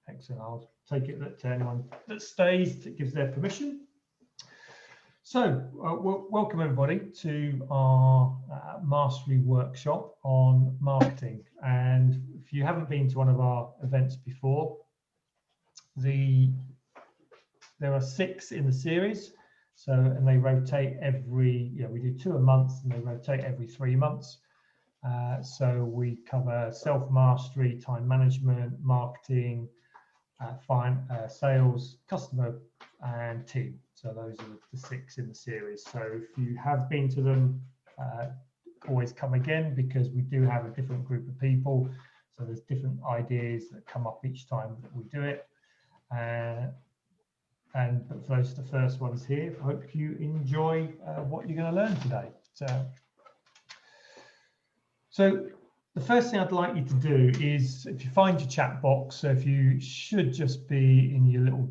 Excellent. I'll take it that anyone that stays that gives their permission. So welcome everybody to our mastery workshop on marketing. And if you haven't been to one of our events before, there are 6 in the series. So, and they rotate every, we do 2 a month and they rotate every 3 months. So we cover self-mastery, time management, marketing, sales, customer, and team. So those are the 6 in the series. So if you have been to them, always come again, because we do have a different group of people. So there's different ideas that come up each time that we do it. But for those are the first ones here, I hope you enjoy what you're going to learn today. So the first thing I'd like you to do is, if you find your chat box, so if you should just be in your little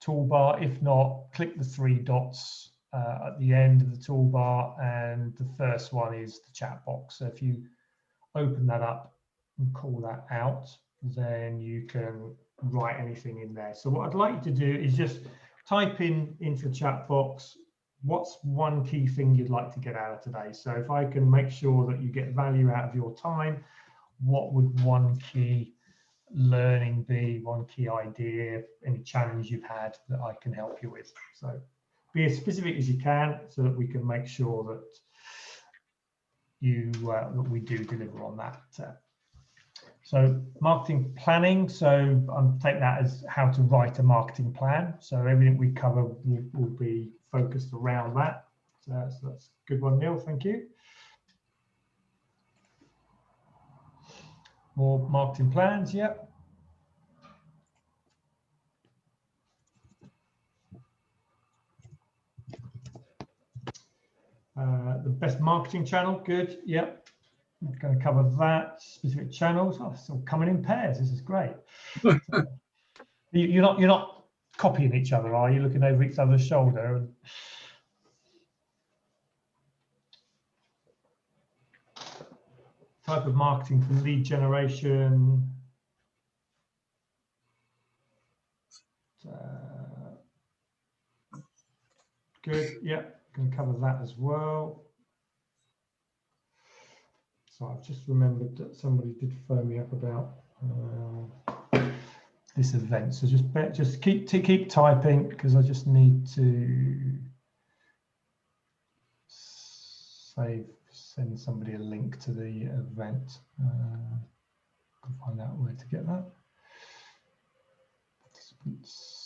toolbar. If not, click the 3 dots at the end of the toolbar, and the first one is the chat box. So if you open that up and call that out, then you can write anything in there. So what I'd like you to do is just type into the chat box, what's one key thing you'd like to get out of today? So if I can make sure that you get value out of your time, what would one key learning be, one key idea, any challenge you've had that I can help you with? So be as specific as you can so that we can make sure that that we do deliver on that. So marketing planning, so I'm taking that as how to write a marketing plan. So everything we cover will be focused around that. So that's a good one, Neil, thank you. More marketing plans, yep. The best marketing channel, good, yep. I'm going to cover that. Specific channels. Oh, it's all coming in pairs. This is great. You're not copying each other, are you? Looking over each other's shoulder. Type of marketing for lead generation. Good. Yeah, going to cover that as well. So I've just remembered that somebody did phone me up about this event. So just keep typing, because I just need to send somebody a link to the event. Can find out where to get that. Participants.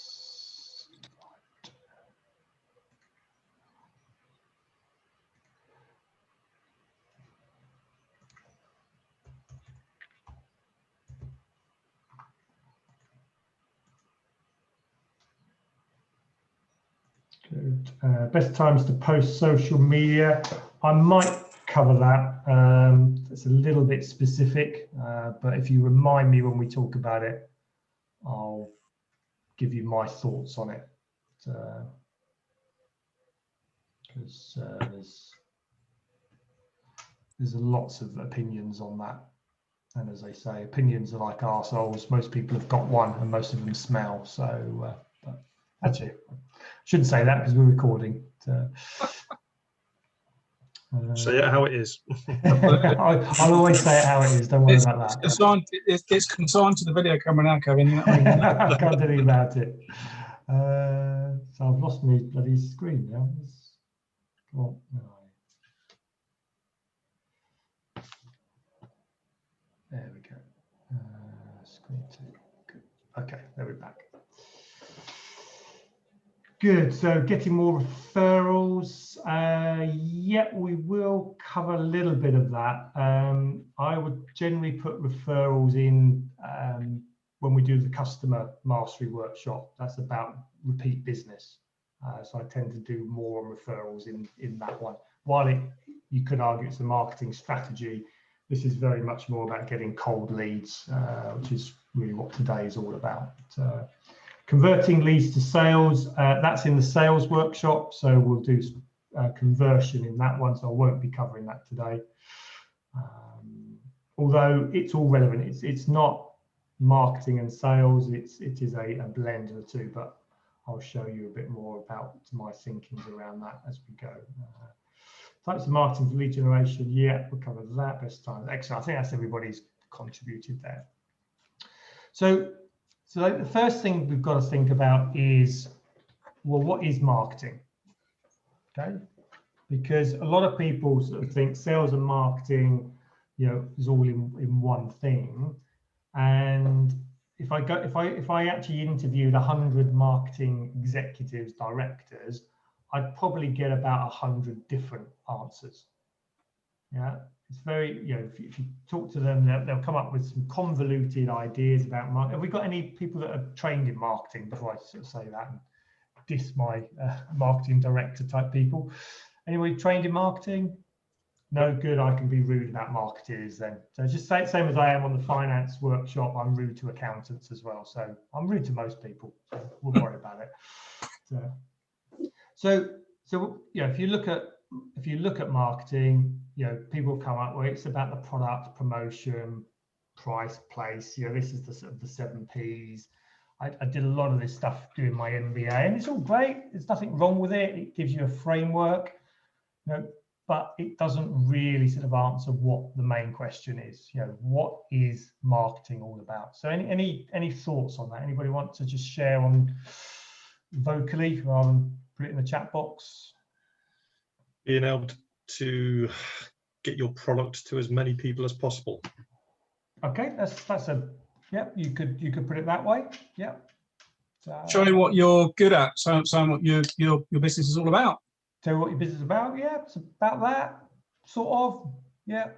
Good. Best times to post social media. I might cover that. It's a little bit specific, but if you remind me when we talk about it, I'll give you my thoughts on it. Because there's lots of opinions on that. And as they say, opinions are like arseholes. Most people have got one, and most of them smell. So, but actually, I shouldn't say that because we're recording. Say it how it is. I'll always say it how it is. Don't worry about that. It's consigned to the video camera now, Kevin. You know what I mean? I can't do anything about it. So I've lost my bloody screen now. Oh, no. There we go. Screen 2. Good. Okay, there we're back. Good. So getting more referrals. Yeah, we will cover a little bit of that. I would generally put referrals in when we do the customer mastery workshop. That's about repeat business. So I tend to do more on referrals in that one. While you could argue it's a marketing strategy, this is very much more about getting cold leads, which is really what today is all about. Converting leads to sales, that's in the sales workshop. So we'll do conversion in that one. So I won't be covering that today. Although it's all relevant. It's not marketing and sales. It is a blend of the two, but I'll show you a bit more about my thinkings around that as we go. Types of marketing for lead generation, yeah, we'll cover that. Best time, excellent. I think that's everybody's contributed there. So the first thing we've got to think about is, well, what is marketing? Okay, because a lot of people sort of think sales and marketing, is all in one thing. And if I actually interviewed 100 marketing executives, directors, I'd probably get about 100 different answers. Yeah, it's very, if you talk to them, they'll come up with some convoluted ideas about marketing. Have we got any people that are trained in marketing, before I sort of say that and diss my marketing director type people? Anybody trained in marketing? No, good. I can be rude about marketers then. So just say same as I am on the finance workshop, I'm rude to accountants as well. So I'm rude to most people. So we'll worry about it. So if you look at marketing, people come up where it's about the product, promotion, price, place. This is the sort of the 7 Ps. I did a lot of this stuff doing my MBA, and it's all great. There's nothing wrong with it. It gives you a framework, but it doesn't really sort of answer what the main question is. What is marketing all about? So any thoughts on that? Anybody want to just share on vocally rather than put it in the chat box? Being able to get your product to as many people as possible. Okay, that's a, yeah, you could put it that way. Yeah. Showing what you're good at, showing what your business is all about. Tell you what your business is about. Yeah, it's about that sort of. Yeah.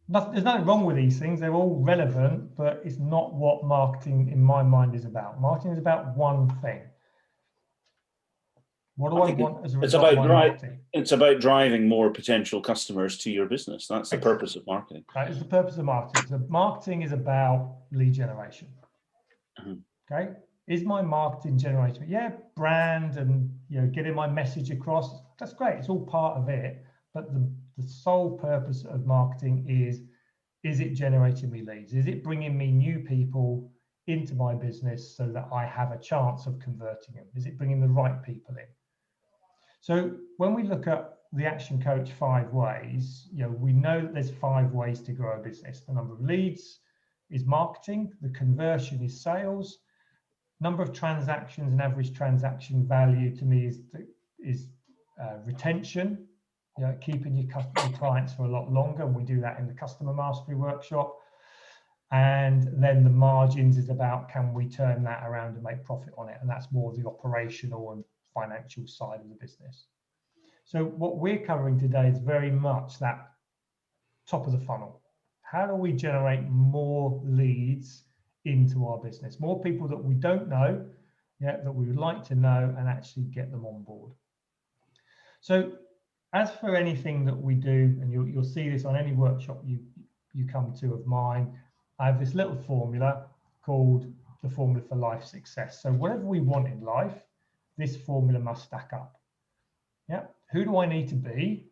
There's nothing wrong with these things. They're all relevant, but it's not what marketing, in my mind, is about. Marketing is about one thing. What do I want as a result of my marketing? It's about driving more potential customers to your business. That's the purpose of marketing. That is the purpose of marketing. So marketing is about lead generation. Okay. Is my marketing generation? Yeah, brand and getting my message across. That's great. It's all part of it. But the sole purpose of marketing is it generating me leads? Is it bringing me new people into my business so that I have a chance of converting them? Is it bringing the right people in? So when we look at the Action Coach 5 ways, we know that there's 5 ways to grow a business. The number of leads is marketing. The conversion is sales. Number of transactions and average transaction value to me is retention. Keeping your clients for a lot longer. And we do that in the customer mastery workshop. And then the margins is about, can we turn that around and make profit on it? And that's more the operational and financial side of the business. So what we're covering today is very much that top of the funnel. How do we generate more leads into our business? More people that we don't know, that we would like to know, and actually get them on board. So as for anything that we do, and you'll see this on any workshop you come to of mine, I have this little formula called the formula for life success. So whatever we want in life, this formula must stack up. Yeah. Who do I need to be?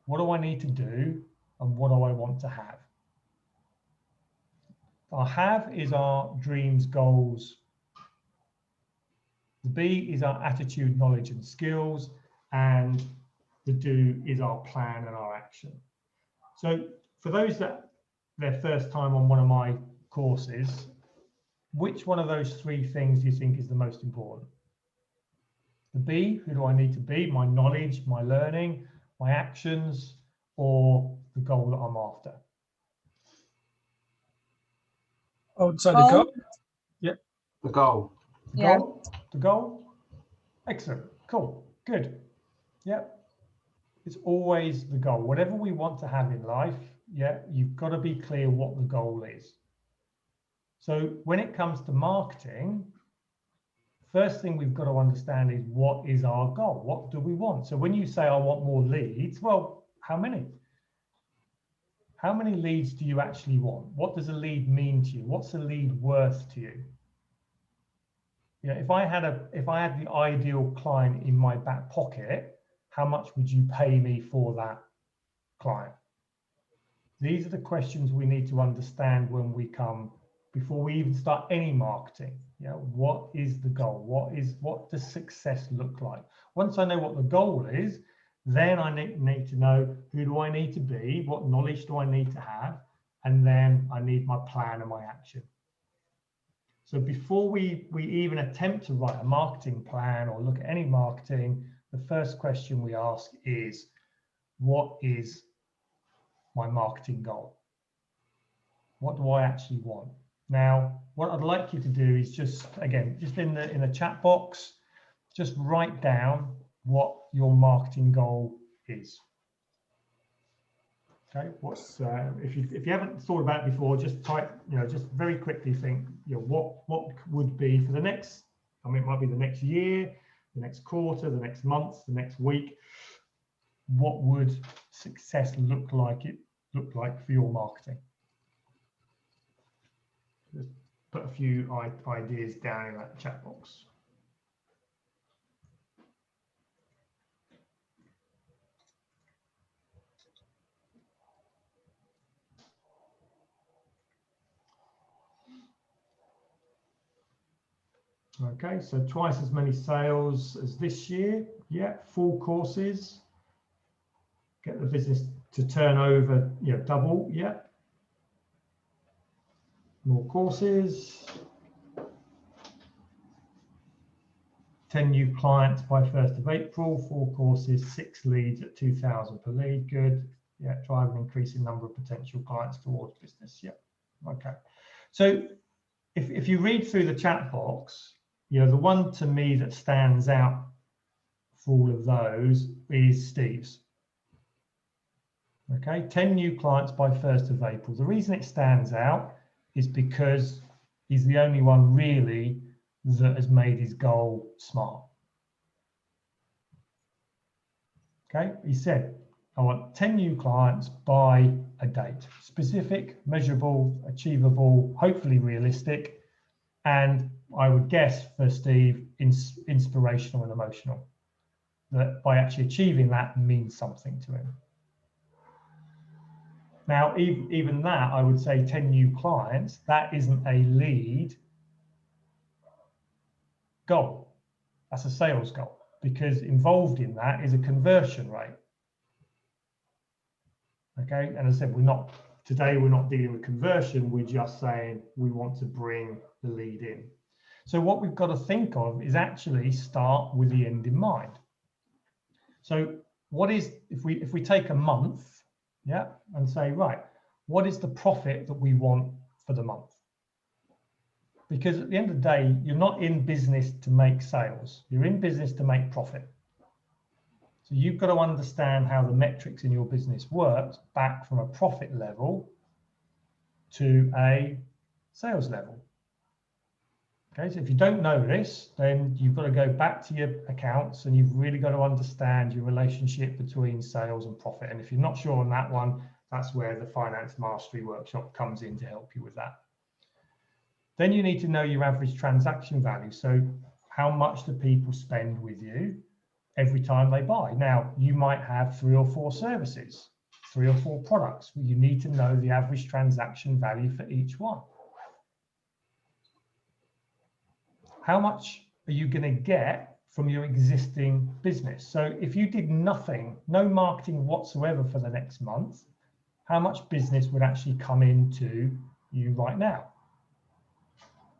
What do I need to do? And what do I want to have? Our have is our dreams, goals. The be is our attitude, knowledge, and skills. And the do is our plan and our action. So for those that their first time on one of my courses, which one of those 3 things do you think is the most important? The be, who do I need to be? My knowledge, my learning, my actions, or the goal that I'm after? I would say the goal. Yep. The goal. The goal. The goal. Excellent. Cool. Good. Yep. It's always the goal. Whatever we want to have in life, you've got to be clear what the goal is. So when it comes to marketing, first thing we've got to understand is, what is our goal? What do we want? So when you say, I want more leads, well, how many? How many leads do you actually want? What does a lead mean to you? What's a lead worth to you? If I had the ideal client in my back pocket, how much would you pay me for that client? These are the questions we need to understand when we come before we even start any marketing. What is the goal? What does success look like? Once I know what the goal is, then I need to know, who do I need to be? What knowledge do I need to have? And then I need my plan and my action. So before we even attempt to write a marketing plan or look at any marketing, the first question we ask is, what is my marketing goal? What do I actually want? Now, what I'd like you to do is just in the chat box, just write down what your marketing goal is. Okay, what's if you haven't thought about it before, just type, just very quickly think, what would be for the next, it might be the next year, the next quarter, the next month, the next week. What would success look like for your marketing? Just put a few ideas down in that chat box. Okay, so twice as many sales as this year. Yeah, full courses. Get the business to turn over, double. Yeah. More courses. 10 new clients by 1st of April, 4 courses, 6 leads at 2,000 per lead. Good. Yeah, drive an increasing number of potential clients towards business. Yeah. Okay. So if you read through the chat box, the one to me that stands out for all of those is Steve's. Okay, 10 new clients by 1st of April. The reason it stands out is because he's the only one really that has made his goal SMART. Okay, he said, I want 10 new clients by a date. Specific, measurable, achievable, hopefully realistic, and I would guess for Steve, inspirational and emotional. That by actually achieving that means something to him. Now, even that, I would say 10 new clients, that isn't a lead goal. That's a sales goal, because involved in that is a conversion rate. Okay, and as I said, today we're not dealing with conversion, we're just saying we want to bring the lead in. So what we've got to think of is actually start with the end in mind. So what is, if we take a month, yeah, and say, right, what is the profit that we want for the month? Because at the end of the day, you're not in business to make sales, you're in business to make profit. So you've got to understand how the metrics in your business works back from a profit level to a sales level. Okay, so if you don't know this, then you've got to go back to your accounts and you've really got to understand your relationship between sales and profit. And if you're not sure on that one, that's where the Finance Mastery Workshop comes in to help you with that. Then you need to know your average transaction value. So how much do people spend with you every time they buy? Now, you might have 3 or 4 services, 3 or 4 products. You need to know the average transaction value for each one. How much are you going to get from your existing business? So if you did nothing, no marketing whatsoever for the next month, how much business would actually come into you right now?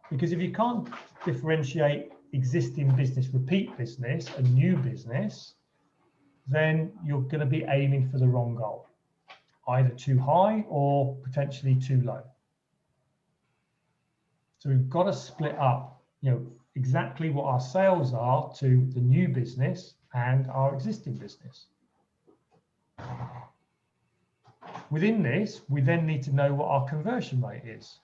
Because if you can't differentiate existing business, repeat business, and new business, then you're going to be aiming for the wrong goal, either too high or potentially too low. So we've got to split up, exactly what our sales are to the new business and our existing business. Within this, we then need to know what our conversion rate is.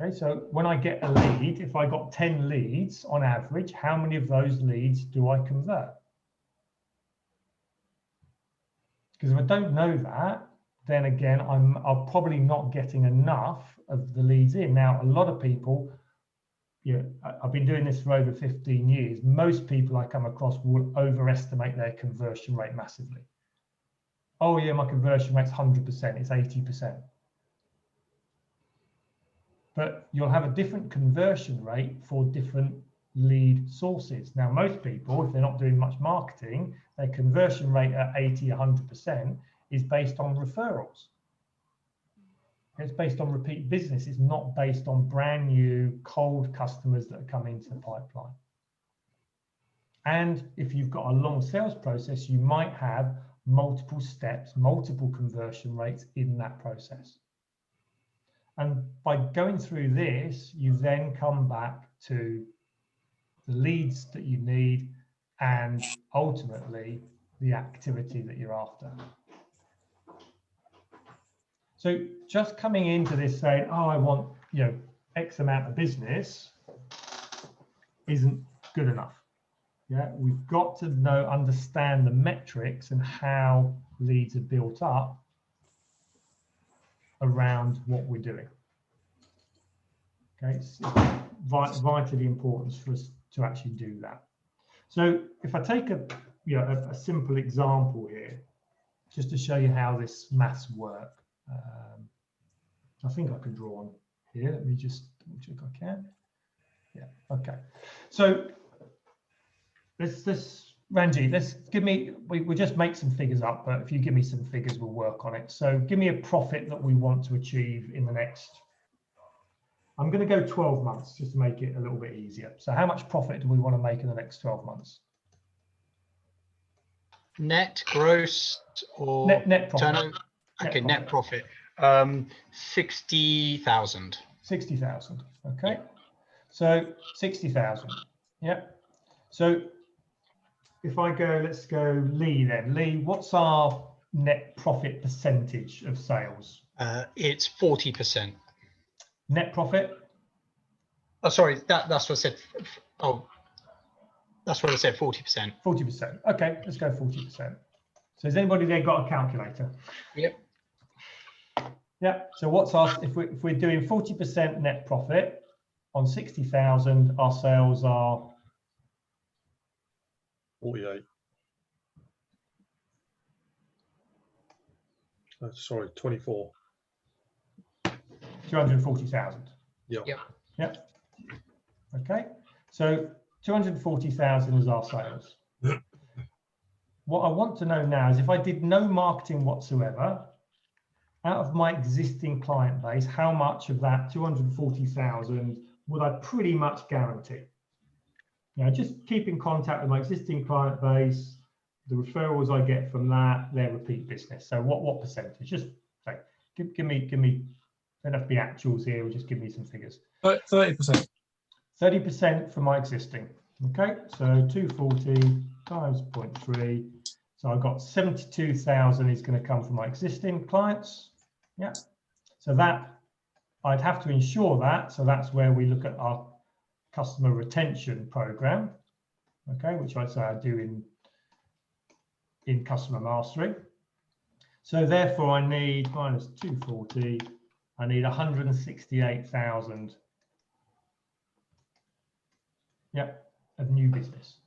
Okay, so when I get a lead, if I got 10 leads on average, how many of those leads do I convert? Because if I don't know that, then again, I'm probably not getting enough of the leads in. Now, a lot of people, I've been doing this for over 15 years. Most people I come across will overestimate their conversion rate massively. Oh yeah, my conversion rate's 100%, it's 80%. but you'll have a different conversion rate for different lead sources. Now, most people, if they're not doing much marketing, their conversion rate at 80, 100% is based on referrals. It's based on repeat business. It's not based on brand new cold customers that are coming into the pipeline. And if you've got a long sales process, you might have multiple steps, multiple conversion rates in that process. And by going through this, you then come back to the leads that you need and ultimately the activity that you're after. So just coming into this saying, oh, I want, you know, X amount of business isn't good enough. Yeah, we've got to understand the metrics and how leads are built up around what we're doing. Okay, it's vitally important for us to actually do that. So if I take a simple example here, just to show you how this maths work. I think I could draw on here. Let me just check I can. Yeah, okay. So Ranji, let's give me, we just make some figures up, but if you give me some figures, we'll work on it. So give me a profit that we want to achieve in the next, I'm going to go 12 months just to make it a little bit easier. So how much profit do we want to make in the next 12 months? Net, gross, or net profit. turnover? Okay, net profit. 60,000. 60,000. Okay. Yeah. So 60,000. Yeah. So if I go, let's go Lee then. Lee, what's our net profit percentage of sales? It's 40%. Net profit? Oh, sorry, that's what I said. Oh, that's what I said, 40%. 40%. Okay, let's go 40%. So has anybody there got a calculator? Yep. Yeah. So what's our, if we're doing 40% net profit on 60,000, our sales are 48. Sorry, 24. 240,000. Yeah. Yep. Yep. Okay. So 240,000 is our sales. What I want to know now is if I did no marketing whatsoever, out of my existing client base, how much of that 240,000 would I pretty much guarantee? Now, just keep in contact with my existing client base, the referrals I get from that, their repeat business. So what percentage? Just say, give me, don't have to be actuals here, or just give me some figures. 30%. 30% from my existing. Okay, so 240 times 0.3. So I've got 72,000 is going to come from my existing clients. Yeah. So that I'd have to ensure that. So that's where we look at our customer retention program. Okay, which I say I do in customer mastery. So therefore I need minus 240. I need 168,000. Yep, of new business.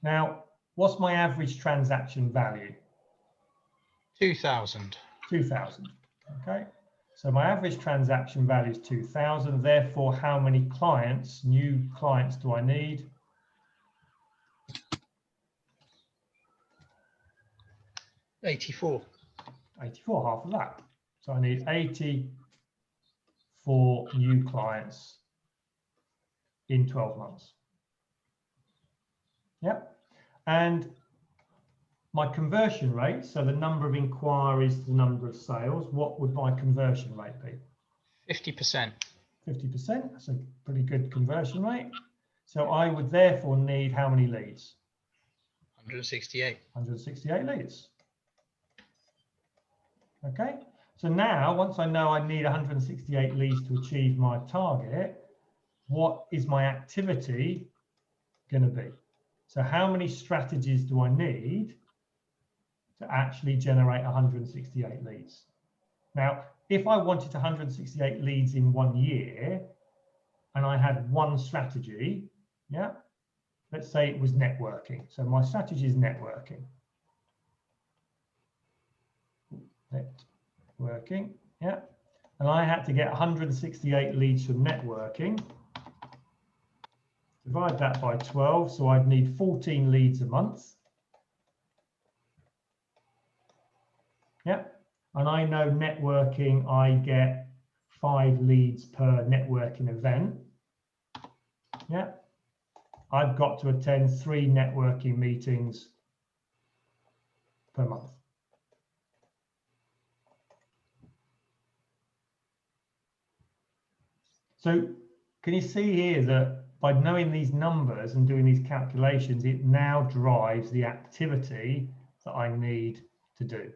Now, what's my average transaction value? 2,000. 2,000. Okay. So my average transaction value is 2,000. Therefore, how many clients, new clients, do I need? 84. 84, half of that. So I need 84 new clients in 12 months. Yep. And my conversion rate, so the number of inquiries, the number of sales, what would my conversion rate be? 50%. 50%, that's a pretty good conversion rate. So I would therefore need how many leads? 168. 168 leads. Okay, so now once I know I need 168 leads to achieve my target, what is my activity going to be? So how many strategies do I need to actually generate 168 leads? Now, if I wanted 168 leads in 1 year and I had one strategy, yeah, let's say it was networking. So my strategy is networking. Networking, yeah. and I had to get 168 leads from networking. Divide that by 12, so I'd need 14 leads a month. Yeah, and I know networking, I get 5 leads per networking event. Yeah, I've got to attend 3 networking meetings per month. So can you see here that by knowing these numbers and doing these calculations, it now drives the activity that I need to do.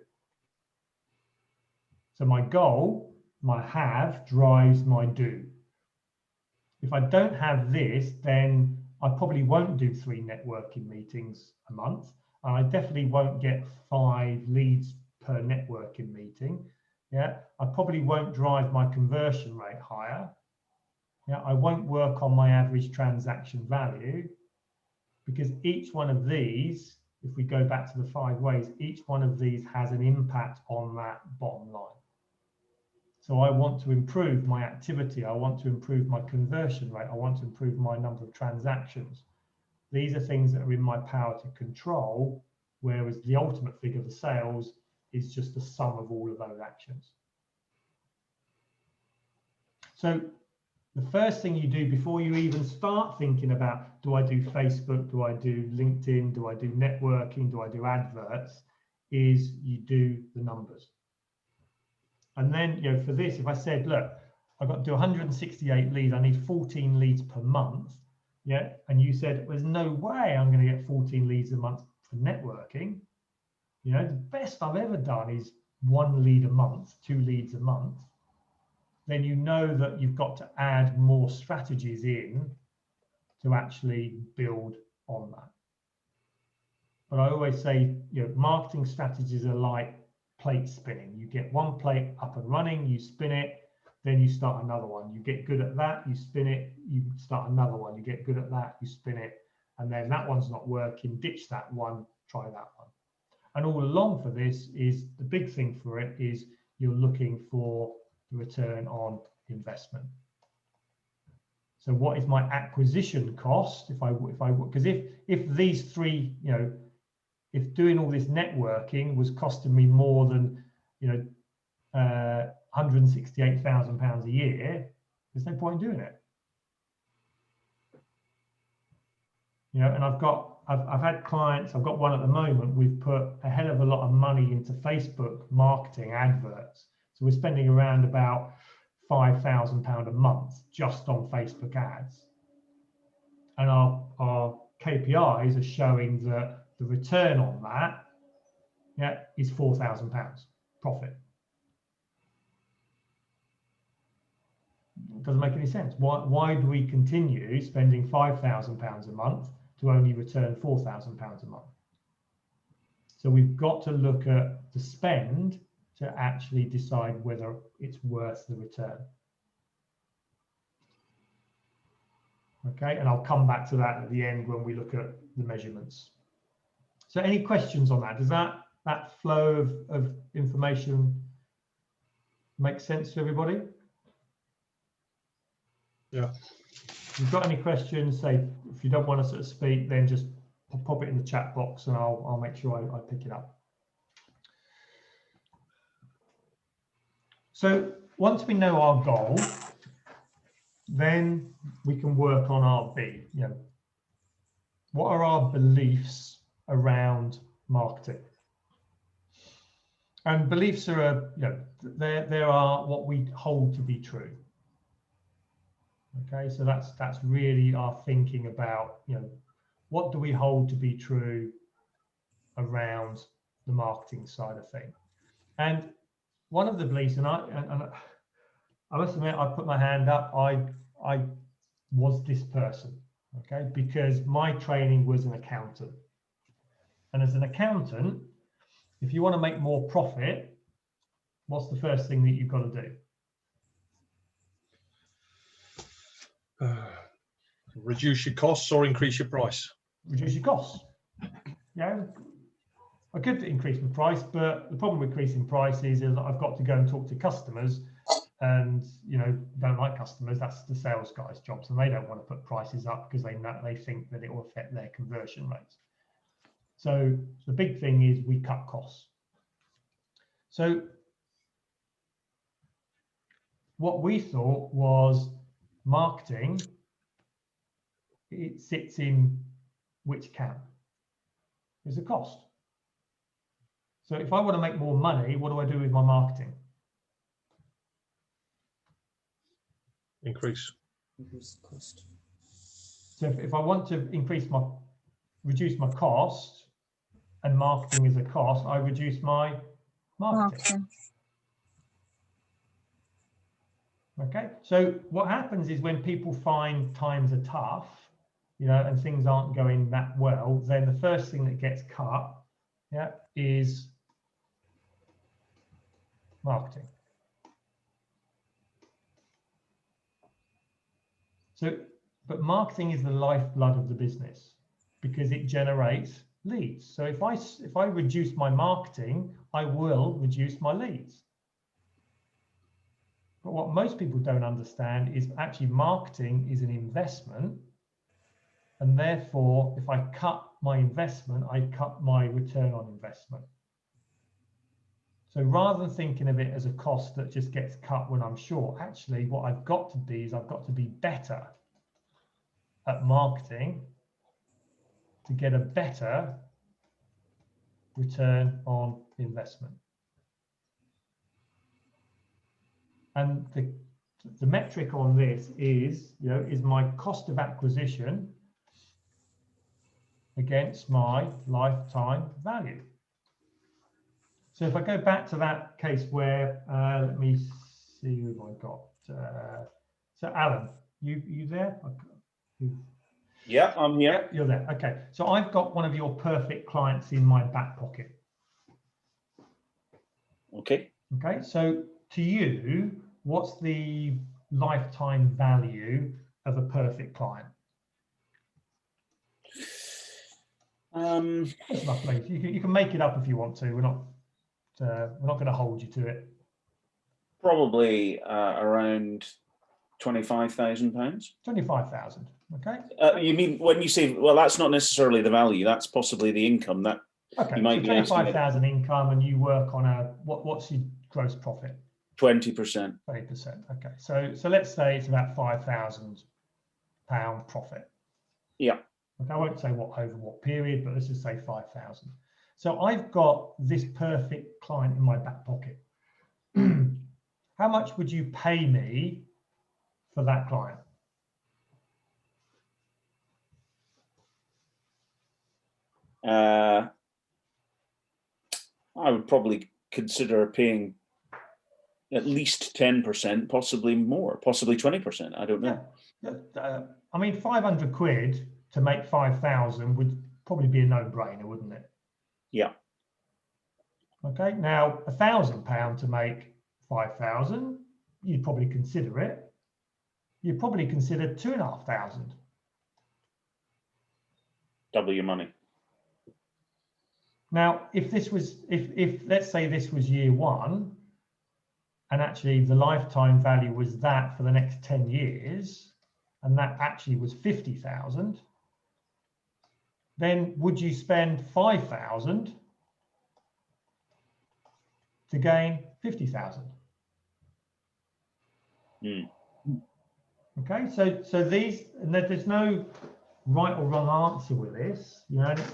So my goal, my have, drives my do. If I don't have this, then I probably won't do 3 networking meetings a month. And I definitely won't get 5 leads per networking meeting. Yeah, I probably won't drive my conversion rate higher. Yeah, I won't work on my average transaction value, because each one of these, if we go back to the 5 ways, each one of these has an impact on that bottom line. So I want to improve my activity. I want to improve my conversion rate. I want to improve my number of transactions. These are things that are in my power to control, whereas the ultimate figure, the sales, is just the sum of all of those actions. So the first thing you do before you even start thinking about, do I do Facebook, do I do LinkedIn, do I do networking, do I do adverts, is you do the numbers. And then, you know, for this, if I said, look, I've got to do 168 leads, I need 14 leads per month, yeah, and you said, there's no way I'm going to get 14 leads a month for networking. You know, the best I've ever done is 1 lead a month, 2 leads a month. Then you know that you've got to add more strategies in to actually build on that. But I always say, you know, marketing strategies are like plate spinning. You get 1 plate up and running, you spin it, then you start another one. You get good at that, you spin it, you start another one. You get good at that, you spin it, and then that one's not working, ditch that one, try that one. And all along for this is the big thing for it is you're looking for the return on investment. So what is my acquisition cost because if these 3, you know, if doing all this networking was costing me more than, you know, £168,000 a year, there's no point in doing it. You know, and I've had clients, I've got one at the moment, we've put a hell of a lot of money into Facebook marketing adverts. So we're spending around about £5,000 a month just on Facebook ads. And our KPIs are showing that the return on that, yeah, is £4,000 profit. It doesn't make any sense. Why do we continue spending £5,000 a month to only return £4,000 a month? So we've got to look at the spend to actually decide whether it's worth the return. Okay, and I'll come back to that at the end when we look at the measurements. So any questions on that? Does that flow of information make sense to everybody? Yeah. If you've got any questions, say if you don't want to sort of speak, then just pop it in the chat box and I'll make sure I pick it up. So once we know our goal, then we can work on our B. You know, what are our beliefs around marketing? And beliefs are, you know, there are what we hold to be true. Okay, so that's really our thinking about, you know, what do we hold to be true around the marketing side of things. And one of the beliefs, and I must admit, I put my hand up, I was this person, okay, because my training was an accountant. And as an accountant, if you want to make more profit, what's the first thing that you've got to do? Reduce your costs or increase your price. Reduce your costs. Yeah, I could increase my price, but the problem with increasing price is that I've got to go and talk to customers and don't like customers, that's the sales guy's jobs, and they don't want to put prices up because they think that it will affect their conversion rates. So the big thing is we cut costs. So what we thought was marketing, it sits in which camp? There's a cost. So if I want to make more money, what do I do with my marketing? Increase cost. So if I want to reduce my cost, and marketing is a cost, I reduce my marketing. Okay, so what happens is when people find times are tough, and things aren't going that well, then the first thing that gets cut, is marketing. So, but marketing is the lifeblood of the business because it generates leads. So if I reduce my marketing, I will reduce my leads. But what most people don't understand is actually marketing is an investment. And therefore, if I cut my investment, I cut my return on investment. So rather than thinking of it as a cost that just gets cut when I'm short, actually what I've got to be is I've got to be better at marketing to get a better return on investment. And the metric on this is, is my cost of acquisition against my lifetime value. So if I go back to that case where, let me see who I got. So Alan, you there? Yeah, I'm here. You're there. Okay. So I've got one of your perfect clients in my back pocket. Okay. Okay. So to you, what's the lifetime value of a perfect client? That's roughly. You can make it up if you want to. We're not going to hold you to it. Probably around £25,000. 25,000. Okay. You mean when you say, well, that's not necessarily the value. That's possibly the income that Okay. you might be asking. 25,000 income, and you work on what's your gross profit? 20%. 20%. Okay. So let's say it's about £5,000 profit. Yeah. Okay. I won't say over what period, but let's just say 5,000. So I've got this perfect client in my back pocket. How much would you pay me for that client? I would probably consider paying at least 10%, possibly more, possibly 20%. I don't know. Yeah. I mean, 500 quid to make 5,000 would probably be a no-brainer, wouldn't it? Yeah. Okay. Now, £1,000 to make 5,000, you'd probably consider it. You'd probably consider 2,500. Double your money. Now, if let's say this was year one, and actually the lifetime value was that for the next 10 years, and that actually was 50,000, then would you spend 5,000 to gain 50,000? Okay, so there's no right or wrong answer with this.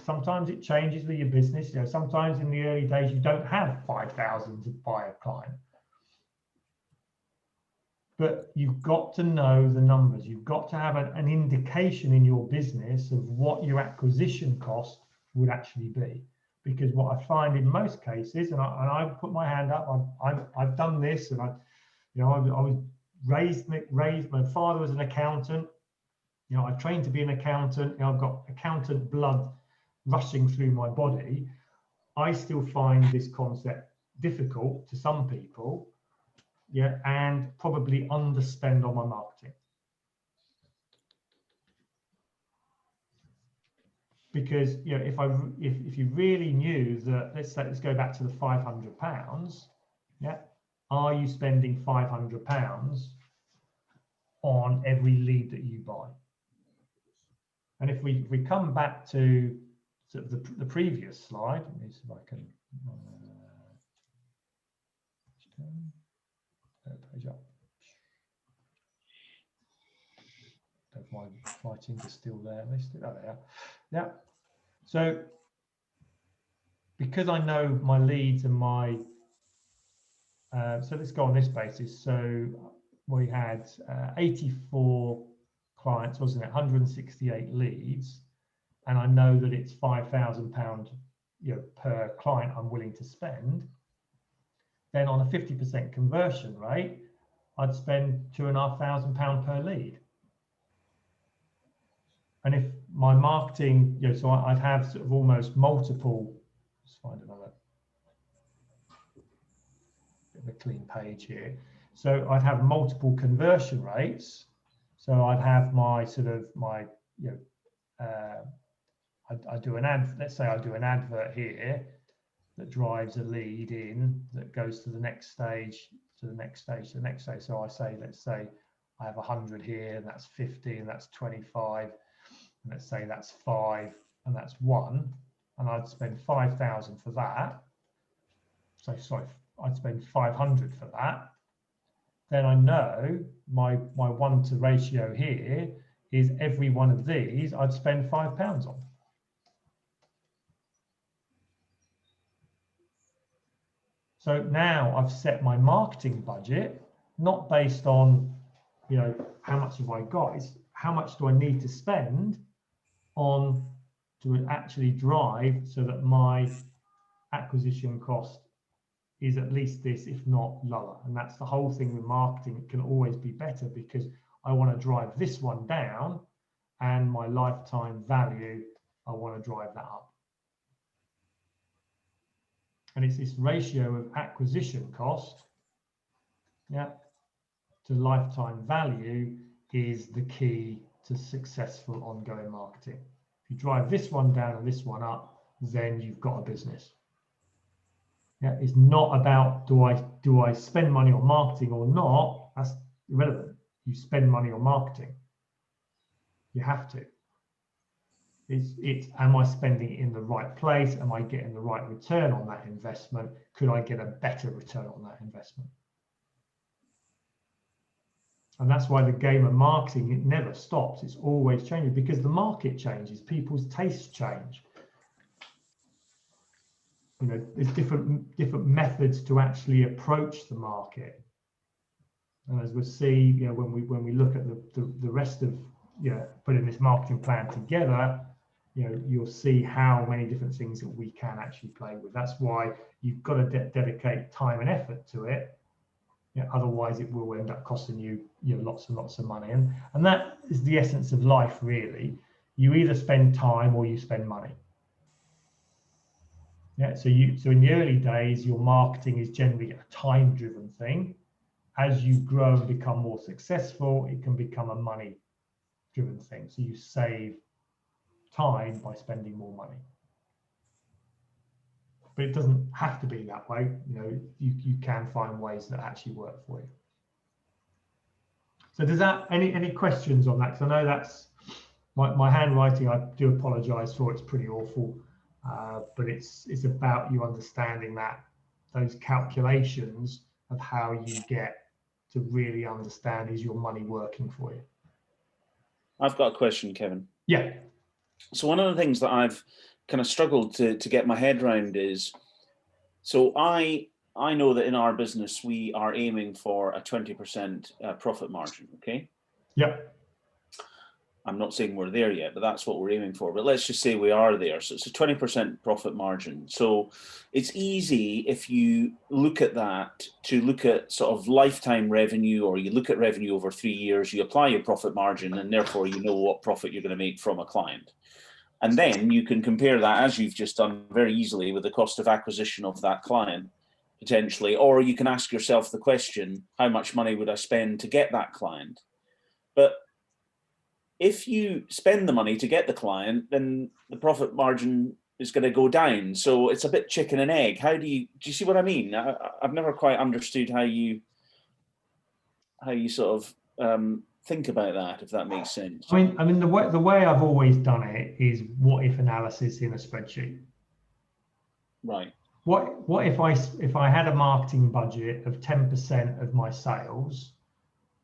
Sometimes it changes with your business. Sometimes in the early days you don't have 5,000 to buy a client, but you've got to know the numbers. You've got to have an indication in your business of what your acquisition cost would actually be. Because what I find in most cases, and I put my hand up, I've done this, and I was raised. My father was an accountant. I trained to be an accountant. I've got accountant blood rushing through my body. I still find this concept difficult to some people, and probably underspend on my marketing. Because if you really knew that, let's go back to the £500, are you spending £500 on every lead that you buy? And if we come back to sort of the previous slide, let me see if I can page up. Don't mind fighting is still there. They still, oh, they are. Yeah. So because I know my leads and my so let's go on this basis. So we had 84 clients, wasn't it? 168 leads, and I know that it's £5,000, per client I'm willing to spend. Then on a 50% conversion rate, I'd spend £2,500 per lead. And if my marketing, so I'd have sort of almost multiple. Let's find another bit of a clean page here. So I'd have multiple conversion rates. So I'd have my sort of my, I do an ad. Let's say I do an advert here that drives a lead in that goes to the next stage, to the next stage, to the next stage. So I say, let's say I have 100 here, and that's 50, and that's 25. And let's say that's 5, and that's 1, and I'd spend 5,000 for that. So sorry, I'd spend 500 for that. Then I know my 1-to ratio here is every one of these I'd spend £5 on. So now I've set my marketing budget, not based on, how much have I got, it's how much do I need to spend on to actually drive so that my acquisition cost is at least this, if not lower. And that's the whole thing with marketing. It can always be better because I want to drive this one down, and my lifetime value, I want to drive that up. And it's this ratio of acquisition cost, to lifetime value is the key to successful ongoing marketing. If you drive this one down and this one up, then you've got a business. It's not about do I spend money on marketing or not. That's irrelevant. You spend money on marketing. You have to. It's am I spending it in the right place? Am I getting the right return on that investment? Could I get a better return on that investment? And that's why the game of marketing, it never stops. It's always changing because the market changes, people's tastes change. There's different methods to actually approach the market. And as we'll see, when we look at the rest of putting this marketing plan together, you'll see how many different things that we can actually play with. That's why you've got to dedicate time and effort to it. Otherwise, it will end up costing you, lots and lots of money. And that is the essence of life, really. You either spend time or you spend money. So in the early days, your marketing is generally a time-driven thing. As you grow and become more successful, it can become a money-driven thing. So you save time by spending more money. But it doesn't have to be that way. You can find ways that actually work for you. So does that, any questions on that? Because I know that's my handwriting, I do apologize for, it's pretty awful. But it's about you understanding those calculations of how you get to really understand, is your money working for you? I've got a question, Kevin. Yeah. So one of the things that I've kind of struggled to get my head around is, so I know that in our business we are aiming for a 20% profit margin. Okay. Yep. I'm not saying we're there yet, but that's what we're aiming for. But let's just say we are there. So it's a 20% profit margin. So it's easy if you look at that to look at sort of lifetime revenue, or you look at revenue over 3 years, you apply your profit margin, and therefore you know what profit you're going to make from a client. And then you can compare that, as you've just done very easily, with the cost of acquisition of that client, potentially. Or you can ask yourself the question, how much money would I spend to get that client? But if you spend the money to get the client, then the profit margin is going to go down. So it's a bit chicken and egg. How do you see what I mean? I've never quite understood how you sort of think about that, if that makes sense. I mean, the way I've always done it is what if analysis in a spreadsheet. Right. What if I had a marketing budget of 10% of my sales?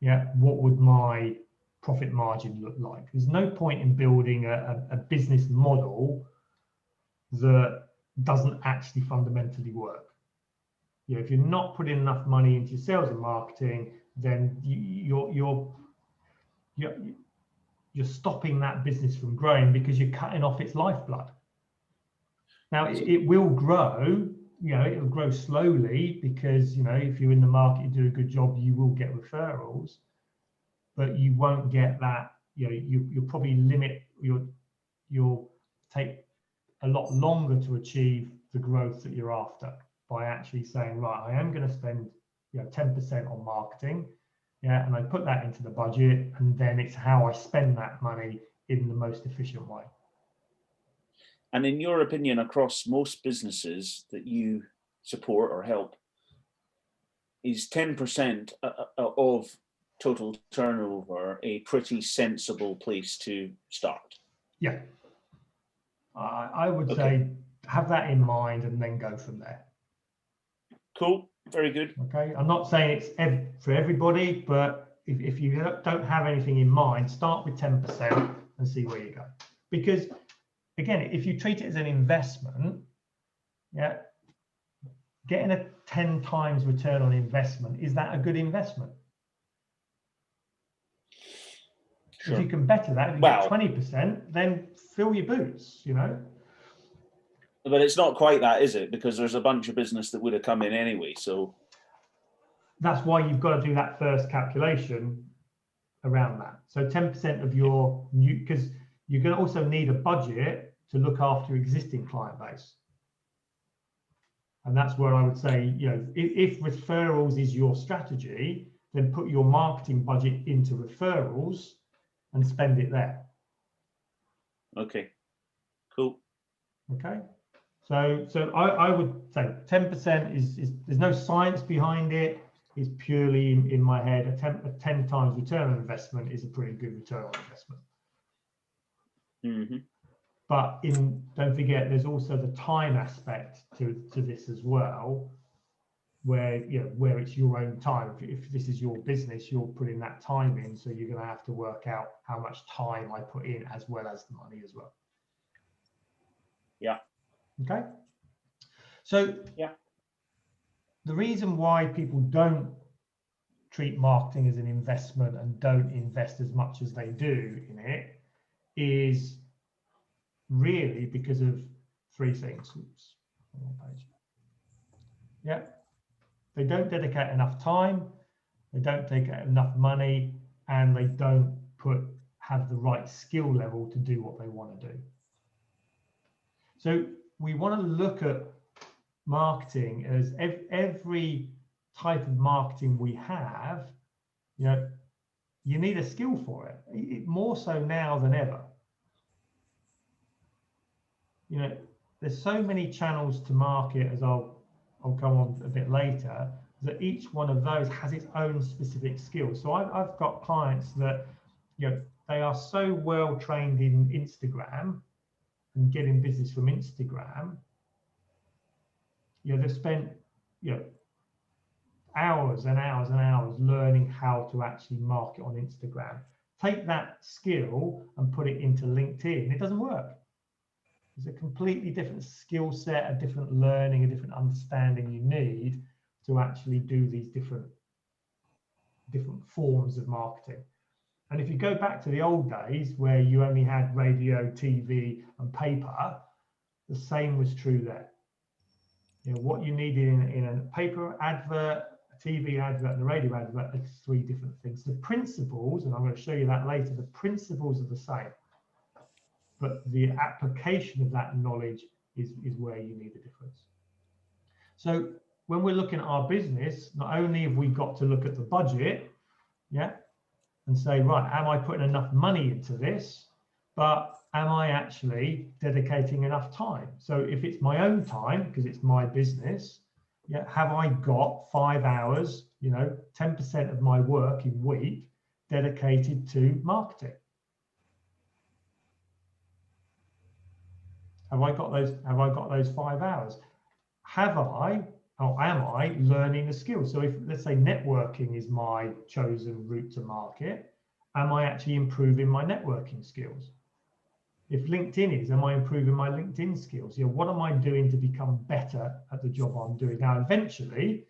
Yeah, what would my profit margin look like? There's no point in building a business model that doesn't actually fundamentally work. You know, if you're not putting enough money into your sales and marketing, then you're stopping that business from growing because you're cutting off its lifeblood. Now it will grow, you know, it'll grow slowly because, you know, if you're in the market, you do a good job, you will get referrals, but you won't get that, you know, you'll probably limit you'll take a lot longer to achieve the growth that you're after by actually saying, right, I am going to spend, you know, 10% on marketing. Yeah, and I put that into the budget, and then it's how I spend that money in the most efficient way. And in your opinion, across most businesses that you support or help, is 10% of total turnover a pretty sensible place to start? Yeah, I would say have that in mind and then go from there. Cool, very good. Okay, I'm not saying it's for everybody, but if you don't have anything in mind, start with 10% and see where you go. Because again, if you treat it as an investment, yeah, getting a 10 times return on investment, is that a good investment? Sure. If you can better that, if you get 20%, then fill your boots, you know. But it's not quite that, is it? Because there's a bunch of business that would have come in anyway. So that's why you've got to do that first calculation around that. So 10% of your new, because you're going to also need a budget to look after your existing client base. And that's where I would say, you know, if referrals is your strategy, then put your marketing budget into referrals and spend it there. Okay, cool. Okay, so I would say 10% is there's no science behind it. It's purely in my head. A 10 times return on investment is a pretty good return on investment. Mm-hmm. But don't forget, there's also the time aspect to this as well, where it's your own time. If this is your business, you're putting that time in, so you're going to have to work out how much time I put in as well as the money as well. Yeah. Okay. So yeah, the reason why people don't treat marketing as an investment and don't invest as much as they do in it is really because of three things. Oops. Yeah. They don't dedicate enough time, they don't dedicate enough money, and they don't have the right skill level to do what they want to do. So we want to look at marketing as every type of marketing we have, you know, you need a skill for it, more so now than ever. You know, there's so many channels to market, as I'll come on a bit later, that each one of those has its own specific skill. So I've got clients that, you know, they are so well trained in Instagram and getting business from Instagram. You know, they've spent, you know, hours and hours and hours learning how to actually market on Instagram. Take that skill and put it into LinkedIn. It doesn't work. It's a completely different skill set, a different learning, a different understanding you need to actually do these different forms of marketing. And if you go back to the old days where you only had radio, TV, and paper, the same was true there. You know, what you needed in a paper advert, a TV advert, and a radio advert are three different things. The principles, and I'm going to show you that later, the principles are the same, but the application of that knowledge is where you need the difference. So when we're looking at our business, not only have we got to look at the budget, yeah, and say, right, am I putting enough money into this? but am I actually dedicating enough time? So if it's my own time, because it's my business, yeah, have I got 5 hours, 10% of my working week dedicated to marketing? Have I got those 5 hours? Have I, or am I learning the skills? So if, let's say, networking is my chosen route to market, am I actually improving my networking skills? If LinkedIn is, am I improving my LinkedIn skills? What am I doing to become better at the job I'm doing? Now, eventually,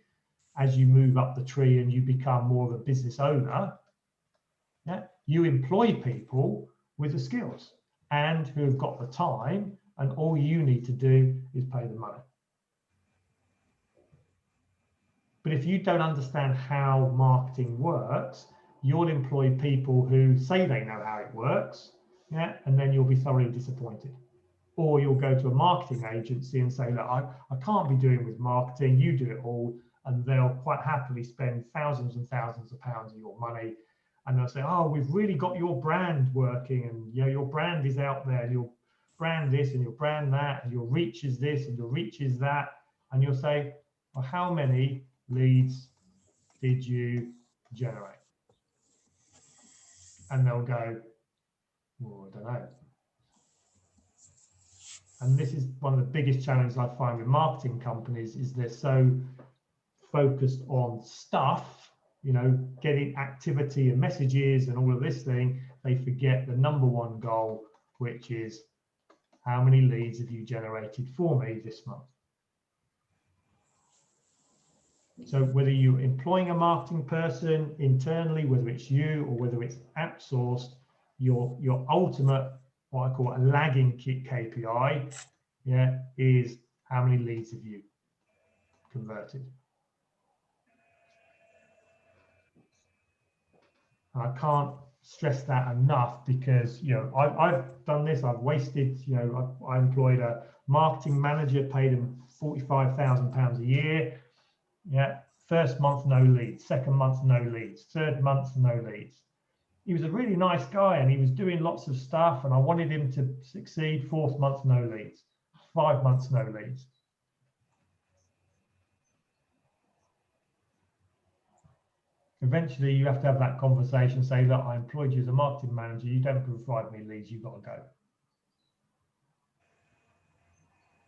as you move up the tree and you become more of a business owner, yeah, you employ people with the skills and who have got the time, and all you need to do is pay the money. But if you don't understand how marketing works, you'll employ people who say they know how it works, yeah, and then you'll be thoroughly disappointed. Or you'll go to a marketing agency and say, look, I can't be doing with marketing, you do it all, and they'll quite happily spend thousands and thousands of pounds of your money, and they'll say, oh, we've really got your brand working, and your brand is out there, and your brand this and your brand that, and your reach is this and your reach is that, and you'll say, well, how many leads did you generate? And they'll go, well, I don't know. And this is one of the biggest challenges I find with marketing companies, is they're so focused on stuff, getting activity and messages and all of this thing, they forget the number one goal, which is how many leads have you generated for me this month? So whether you're employing a marketing person internally, whether it's you or whether it's outsourced, your ultimate, what I call a lagging KPI, yeah, is how many leads have you converted? And I can't stress that enough, because I've done this. I've wasted, I employed a marketing manager, paid him £45,000 a year. Yeah, first month no leads, second month no leads, third month no leads. He was a really nice guy and he was doing lots of stuff, and I wanted him to succeed. Fourth month no leads, 5 months no leads. Eventually you have to have that conversation, say, look, I employed you as a marketing manager, you don't provide me leads, you've got to go.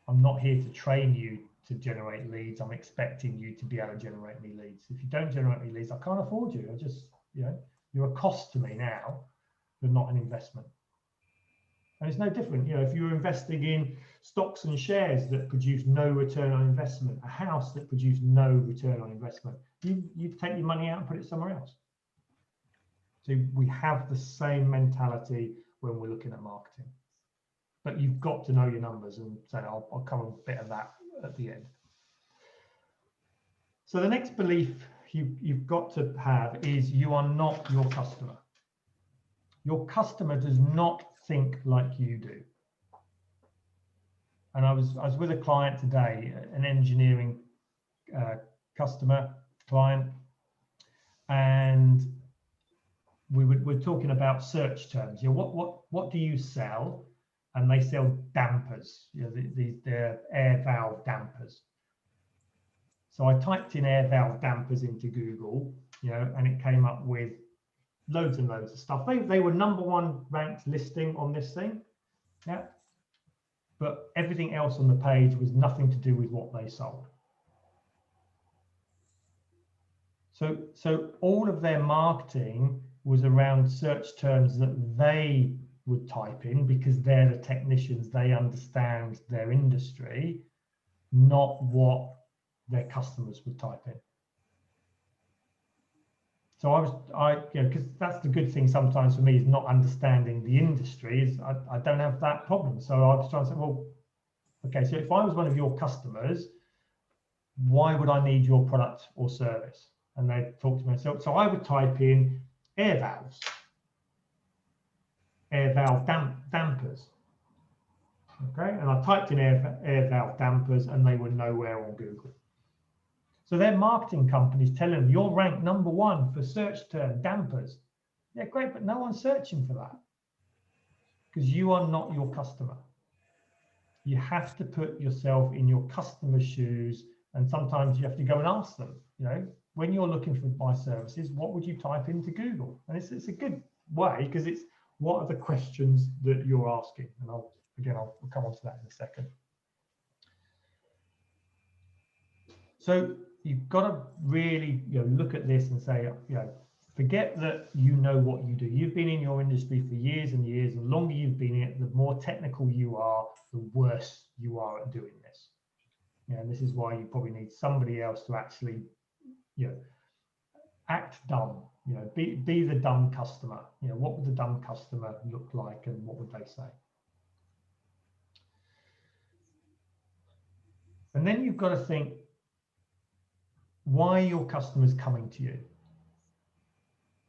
I'm not here to train you to generate leads. I'm expecting you to be able to generate me leads. If you don't generate me leads, I can't afford you. I just, you're a cost to me now, but not an investment. And it's no different, if you're investing in stocks and shares that produce no return on investment, a house that produces no return on investment, you take your money out and put it somewhere else. So we have the same mentality when we're looking at marketing. But you've got to know your numbers, and say, I'll cover a bit of that at the end. So the next belief you've got to have is you are not your customer. Your customer does not think like you do. And I was with a client today, an engineering client, and we're talking about search terms. What do you sell? And they sell dampers. They're air valve dampers. So I typed in air valve dampers into Google, and it came up with loads and loads of stuff. They were #1 ranked listing on this thing, yeah. But everything else on the page was nothing to do with what they sold. So all of their marketing was around search terms that they would type in, because they're the technicians, they understand their industry, not what their customers would type in. So because that's the good thing sometimes for me, is not understanding the industry. Is I don't have that problem. So I was trying to say, well, okay, so if I was one of your customers, why would I need your product or service? And they talk to me. So I would type in air valves, air valve dampers. Okay, and I typed in air valve dampers, and they were nowhere on Google. So their marketing companies telling them, you're ranked #1 for search term dampers. Yeah, great, but no one's searching for that. because you are not your customer. You have to put yourself in your customer's shoes, and sometimes you have to go and ask them, you know, when you're looking for my services, what would you type into Google? And it's a good way, because it's what are the questions that you're asking? And I'll come on to that in a second. So you've got to really, you know, look at this and say, you know, forget that you know what you do. You've been in your industry for years and years. The longer you've been in it, the more technical you are, the worse you are at doing this. You know, and this is why you probably need somebody else to actually, you know, act dumb. You know, be the dumb customer. You know, what would the dumb customer look like, and what would they say? And then you've got to think, why are your customers coming to you?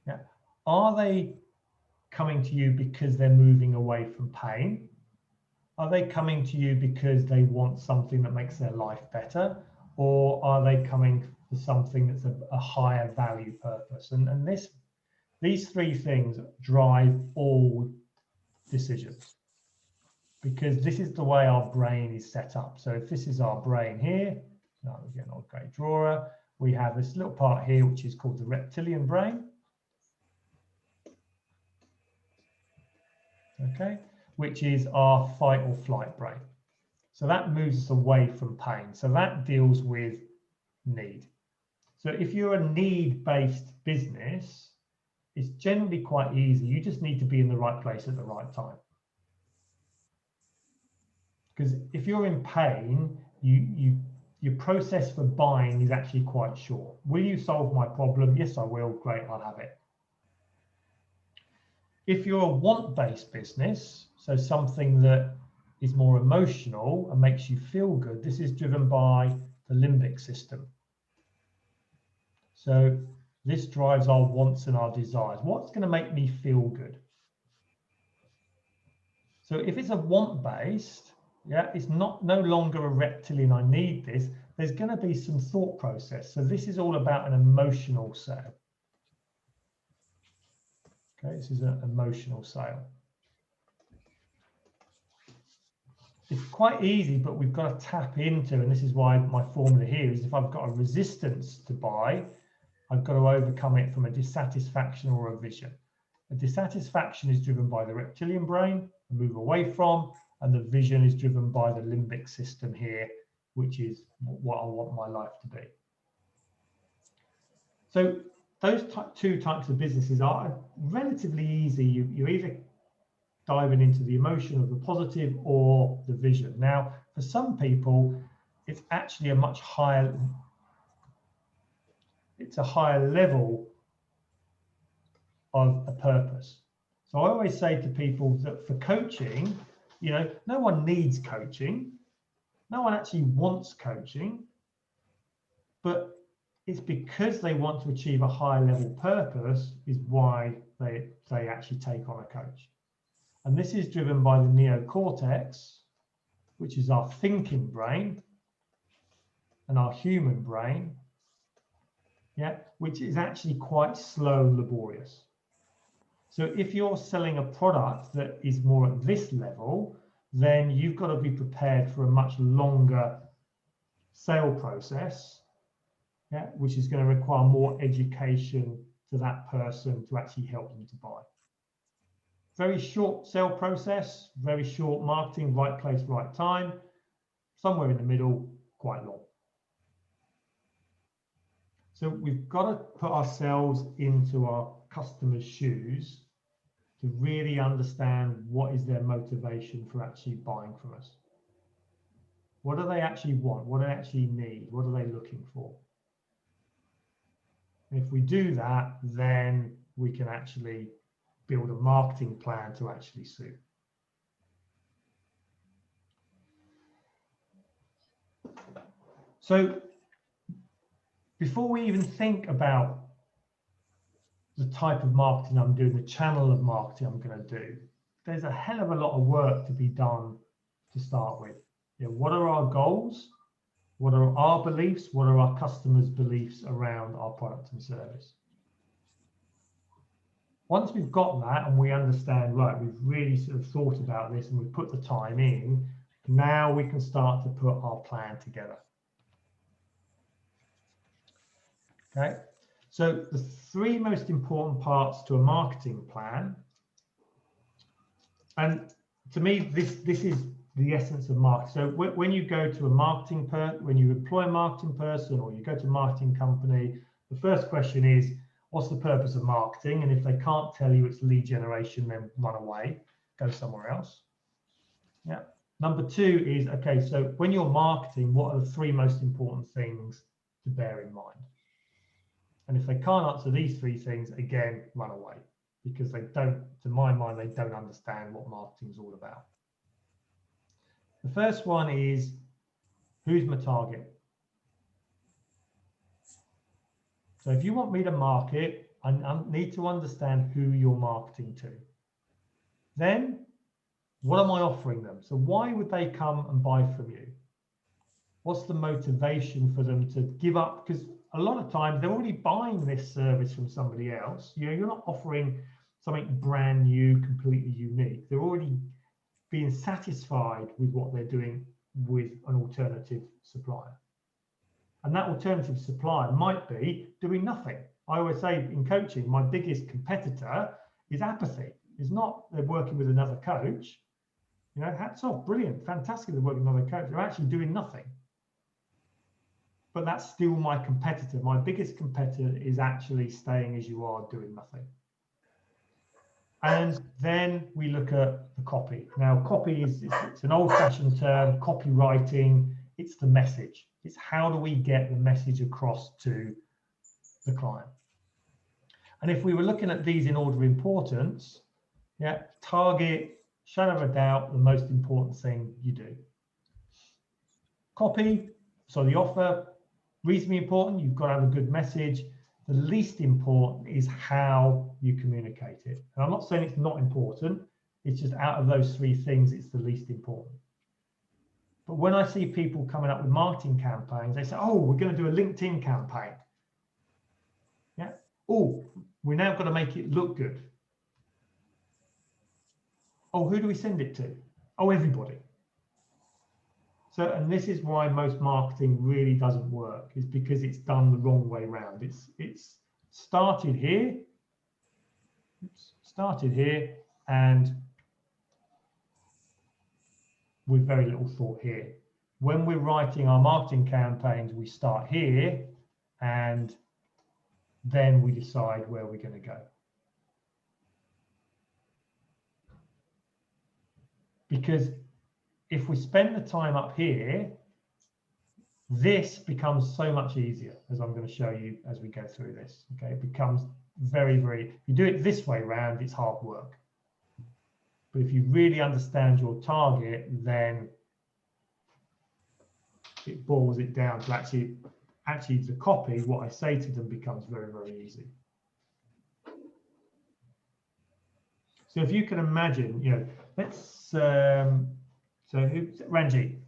Yeah. Are they coming to you because they're moving away from pain? Are they coming to you because they want something that makes their life better? Or are they coming for something that's a higher value purpose? And these three things drive all decisions, because this is the way our brain is set up. So if this is our brain here, now we get an old great drawer, we have this little part here, which is called the reptilian brain. Okay, which is our fight or flight brain. So that moves us away from pain. So that deals with need. So if you're a need-based business, it's generally quite easy. You just need to be in the right place at the right time. Because if you're in pain, your process for buying is actually quite short. Will you solve my problem? Yes, I will. Great, I'll have it. If you're a want-based business, so something that is more emotional and makes you feel good, this is driven by the limbic system. So this drives our wants and our desires. What's going to make me feel good? So if it's a want-based, yeah, it's no longer a reptilian, I need this. There's going to be some thought process. So this is all about an emotional sale. Okay, this is an emotional sale. It's quite easy, but we've got to tap into, and this is why my formula here is, if I've got a resistance to buy, I've got to overcome it from a dissatisfaction or a vision. A dissatisfaction is driven by the reptilian brain, and move away from, and the vision is driven by the limbic system here, which is what I want my life to be. So those two types of businesses are relatively easy. You're either diving into the emotion of the positive or the vision. Now, for some people, it's actually a much higher, it's a higher level of a purpose. So I always say to people that for coaching, you know, no one needs coaching. No one actually wants coaching, but it's because they want to achieve a high level purpose is why they actually take on a coach. And this is driven by the neocortex, which is our thinking brain, and our human brain, yeah, which is actually quite slow and laborious. So if you're selling a product that is more at this level, then you've got to be prepared for a much longer sale process, yeah, which is going to require more education to that person to actually help them to buy. Very short sale process, very short marketing, right place, right time. Somewhere in the middle, quite long. So we've got to put ourselves into our customers' shoes to really understand what is their motivation for actually buying from us. What do they actually want? What do they actually need? What are they looking for? And if we do that, then we can actually build a marketing plan to actually suit. So before we even think about the type of marketing I'm doing, the channel of marketing I'm going to do, there's a hell of a lot of work to be done to start with. You know, what are our goals? What are our beliefs? What are our customers' beliefs around our product and service? once we've got that and we understand, right, we've really sort of thought about this and we've put the time in, now we can start to put our plan together. Okay, so the three most important parts to a marketing plan, and to me, this is the essence of marketing. So when you go to a marketing when you employ a marketing person or you go to a marketing company, the first question is, what's the purpose of marketing? And if they can't tell you it's lead generation, then run away, go somewhere else. Yeah. Number two is, okay, so when you're marketing, what are the three most important things to bear in mind? And if they can't answer these three things, again, run away, because they don't, to my mind, they don't understand what marketing is all about. The first one is, who's my target? So if you want me to market, I need to understand who you're marketing to. Then, what am I offering them? So why would they come and buy from you? What's the motivation for them to give up? Because a lot of times they're already buying this service from somebody else. You know, you're not offering something brand new, completely unique. They're already being satisfied with what they're doing with an alternative supplier. And that alternative supplier might be doing nothing. I always say in coaching, my biggest competitor is apathy. It's not they're working with another coach. You know, hats off, brilliant, fantastic, they're working with another coach. They're actually doing nothing. But that's still my competitor. My biggest competitor is actually staying as you are, doing nothing. And then we look at the copy. Now, copy it's an old-fashioned term, copywriting. It's the message. It's how do we get the message across to the client. And if we were looking at these in order of importance, yeah, target, shadow of a doubt, the most important thing you do. Copy, so the offer, reasonably important. You've got to have a good message. The least important is how you communicate it. And I'm not saying it's not important. It's just out of those three things, it's the least important. But when I see people coming up with marketing campaigns, they say, oh, we're going to do a LinkedIn campaign. Yeah. Oh, we're now got to make it look good. Oh, who do we send it to? Oh, everybody. So, and this is why most marketing really doesn't work, is because it's done the wrong way around. It's started here, and with very little thought here. When we're writing our marketing campaigns, we start here, and then we decide where we're going to go. Because if we spend the time up here, this becomes so much easier, as I'm going to show you as we go through this. Okay, it becomes very, if you do it this way around, it's hard work. But if you really understand your target, then it boils it down to actually the copy, what I say to them becomes very, very easy. So if you can imagine, you know, let's, so Ranji,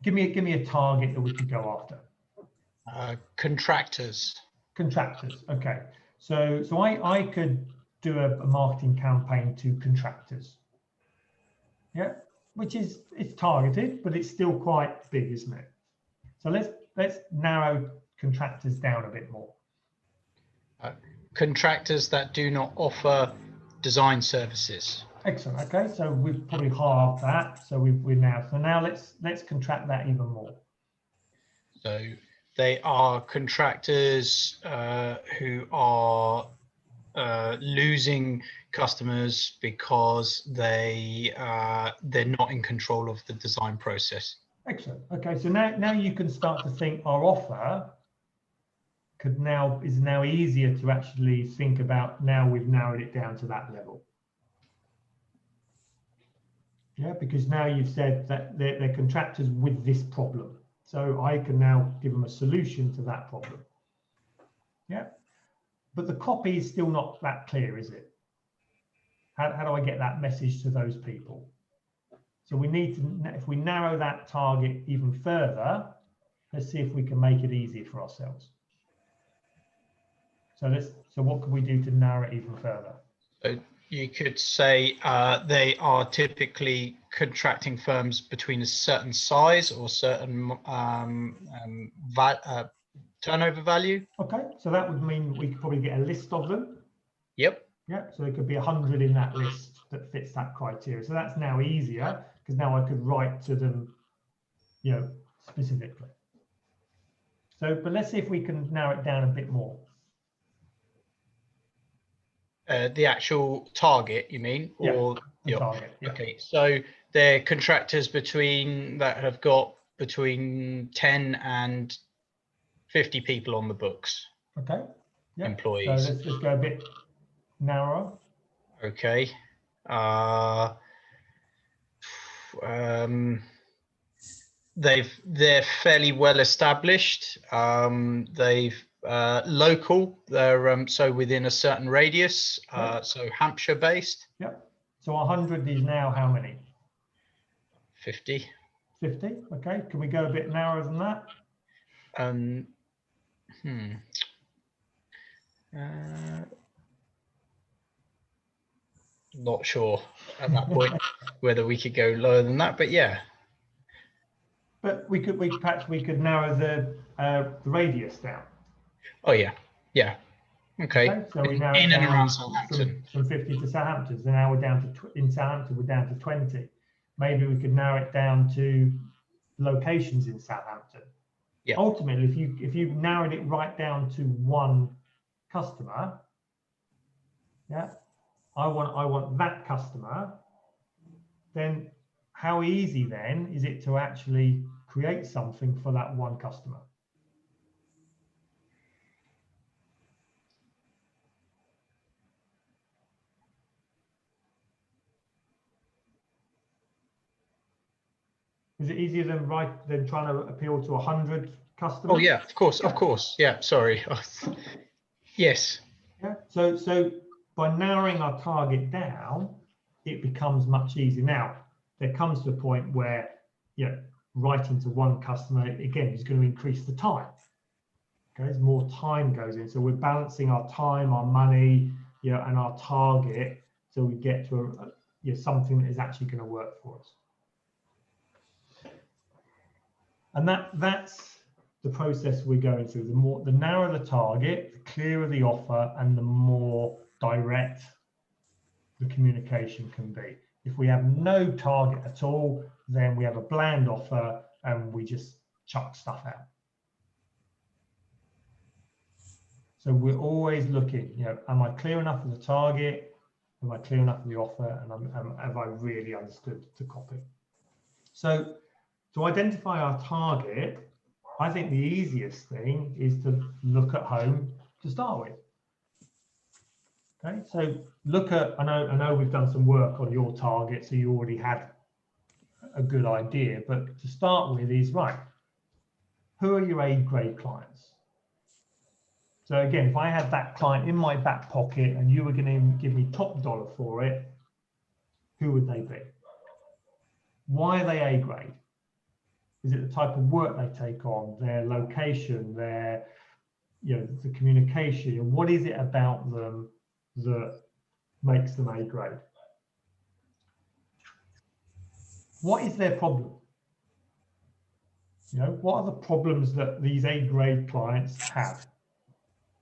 give me a target that we could go after. Contractors. Contractors, okay. So I could do a marketing campaign to contractors. Yeah, which is, it's targeted, but it's still quite big, isn't it? So let's narrow contractors down a bit more. Contractors that do not offer design services. Excellent. Okay, so we've probably halved that. So now let's contract that even more. So they are contractors who are losing customers because they're not in control of the design process. Excellent. Okay, so now you can start to think our offer is now easier to actually think about. Now we've narrowed it down to that level. Yeah, because now you've said that they're contractors with this problem. So I can now give them a solution to that problem. Yeah, but the copy is still not that clear, is it? How do I get that message to those people? So we need to, if we narrow that target even further, let's see if we can make it easier for ourselves. So what can we do to narrow it even further? So you could say they are typically contracting firms between a certain size or certain turnover value. Okay, so that would mean we could probably get a list of them. Yep. Yeah, so there could be 100 in that list that fits that criteria. So that's now easier because now I could write to them, you know, specifically. So, but let's see if we can narrow it down a bit more. The actual target, you mean? Or The target. Yeah. Okay, so they're contractors that have got between 10 and 50 people on the books. Okay. Yeah. Employees. So let's go a bit narrower. Okay. They're fairly well established. They've local. They're so within a certain radius. So Hampshire based. Yep. So 100 is now how many? 50. 50. Okay. Can we go a bit narrower than that? Not sure at that point whether we could go lower than that, but yeah. But we could narrow the radius down. Oh yeah, yeah. Okay. So we narrow in it and down around Southampton. from 50 to Southampton. So now we're down to in Southampton we're down to 20. Maybe we could narrow it down to locations in Southampton. Yeah. Ultimately, if you've narrowed it right down to one customer, yeah, I want that customer, then how easy then is it to actually create something for that one customer? Is it easier than trying to appeal to 100 customers? Oh yeah, of course. Yeah, sorry. Yes. Yeah. So by narrowing our target down, it becomes much easier. Now, there comes to a point where, writing to one customer, again, is going to increase the time. Okay, as more time goes in. So we're balancing our time, our money, and our target, so we get to something that is actually going to work for us. And that's the process we're going through. The narrower the target, the clearer the offer, and the more direct the communication can be. If we have no target at all, then we have a bland offer and we just chuck stuff out. So we're always looking, am I clear enough of the target? Am I clear enough of the offer? And have I really understood the copy? So to identify our target, I think the easiest thing is to look at home to start with. Okay, so look at, I know we've done some work on your target, so you already had a good idea, but to start with is, right, who are your A-grade clients? So again, if I had that client in my back pocket and you were going to give me top dollar for it, who would they be? Why are they A-grade? Is it the type of work they take on, their location, their, the communication? What is it about them that makes them A-grade? What is their problem? What are the problems that these A-grade clients have?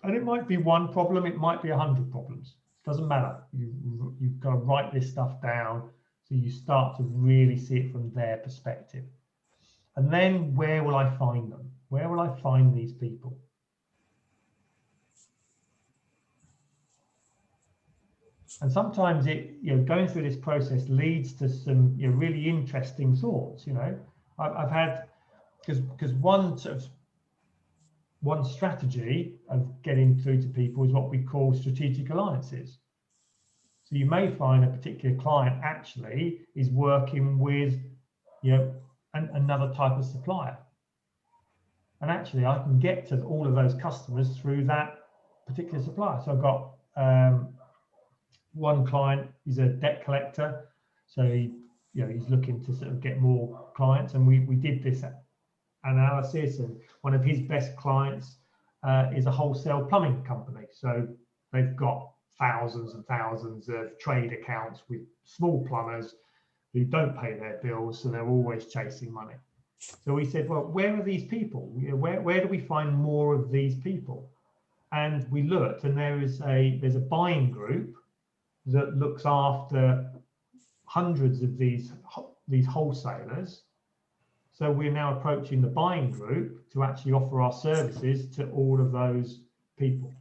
And it might be one problem, it might be 100 problems. Doesn't matter. You've got to write this stuff down so you start to really see it from their perspective. And then where will I find them? Where will I find these people? And sometimes going through this process leads to some really interesting thoughts. I've had, because one strategy of getting through to people is what we call strategic alliances. So you may find a particular client actually is working with another type of supplier, and actually I can get to all of those customers through that particular supplier. So I've got one client is a debt collector, so he's looking to sort of get more clients, and we did this analysis, and one of his best clients is a wholesale plumbing company. So they've got thousands and thousands of trade accounts with small plumbers who don't pay their bills, so they're always chasing money. So we said, well, where are these people? You know, where do we find more of these people? And we looked, and there's a buying group that looks after hundreds of these wholesalers. So we're now approaching the buying group to actually offer our services to all of those people.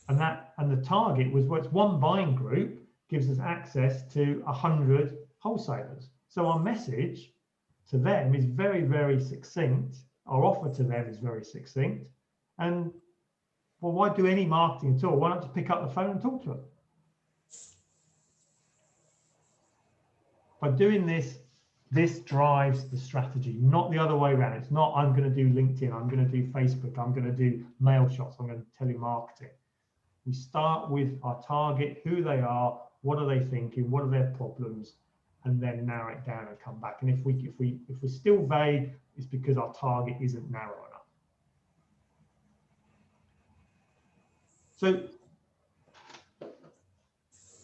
And the target was, well, it's one buying group gives us access to 100 wholesalers. So our message to them is very, very succinct. Our offer to them is very succinct. And well, why do any marketing at all? Why not just pick up the phone and talk to them? By doing this, this drives the strategy, not the other way around. It's not, I'm going to do LinkedIn, I'm going to do Facebook, I'm going to do mail shots, I'm going to telemarketing. We start with our target, who they are, what are they thinking, what are their problems, and then narrow it down and come back. And if we're still vague, it's because our target isn't narrow enough. So,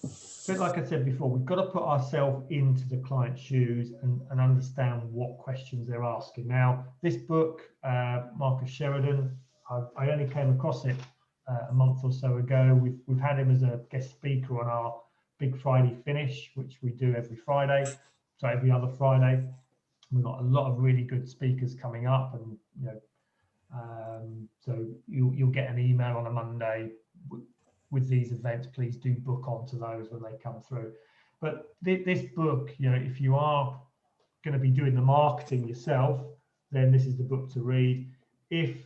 a bit like I said before, we've got to put ourselves into the client's shoes and understand what questions they're asking. Now, this book, Marcus Sheridan, I only came across it a month or so ago. We've had him as a guest speaker on our Big Friday Finish, which we do every Friday, so every other Friday. We've got a lot of really good speakers coming up, and you know, so you'll get an email on a Monday with these events. Please do book onto those when they come through. But this book, you know, if you are going to be doing the marketing yourself, then this is the book to read. If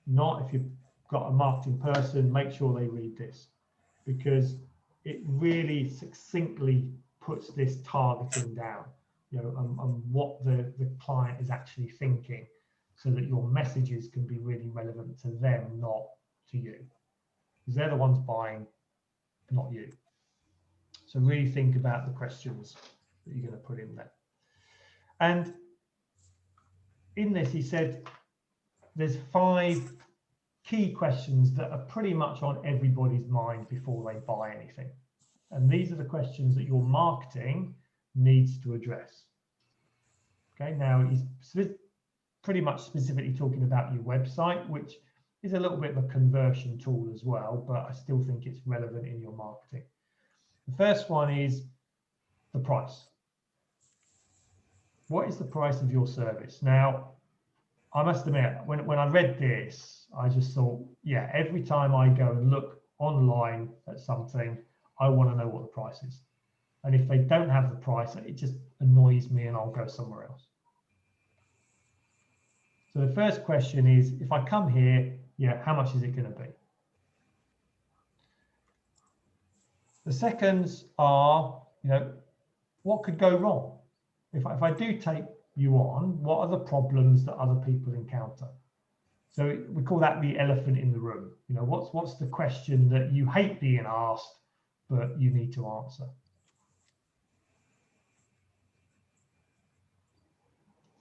not, if you've got a marketing person, make sure they read this, because it really succinctly puts this targeting down, you know, and what the client is actually thinking, so that your messages can be really relevant to them, not to you, because they're the ones buying, not you. So really think about the questions that you're going to put in there. And in this, he said there's 5 key questions that are pretty much on everybody's mind before they buy anything. And these are the questions that your marketing needs to address. Okay, now he's pretty much specifically talking about your website, which is a little bit of a conversion tool as well, but I still think it's relevant in your marketing. The first one is the price. What is the price of your service? Now, I must admit, when I read this, I just thought, yeah, every time I go and look online at something, I want to know what the price is. And if they don't have the price, it just annoys me and I'll go somewhere else. So the first question is, if I come here, yeah, how much is it going to be? The seconds are, you know, what could go wrong? If I do take you on, what are the problems that other people encounter? So we call that the elephant in the room. You know, what's the question that you hate being asked, but you need to answer?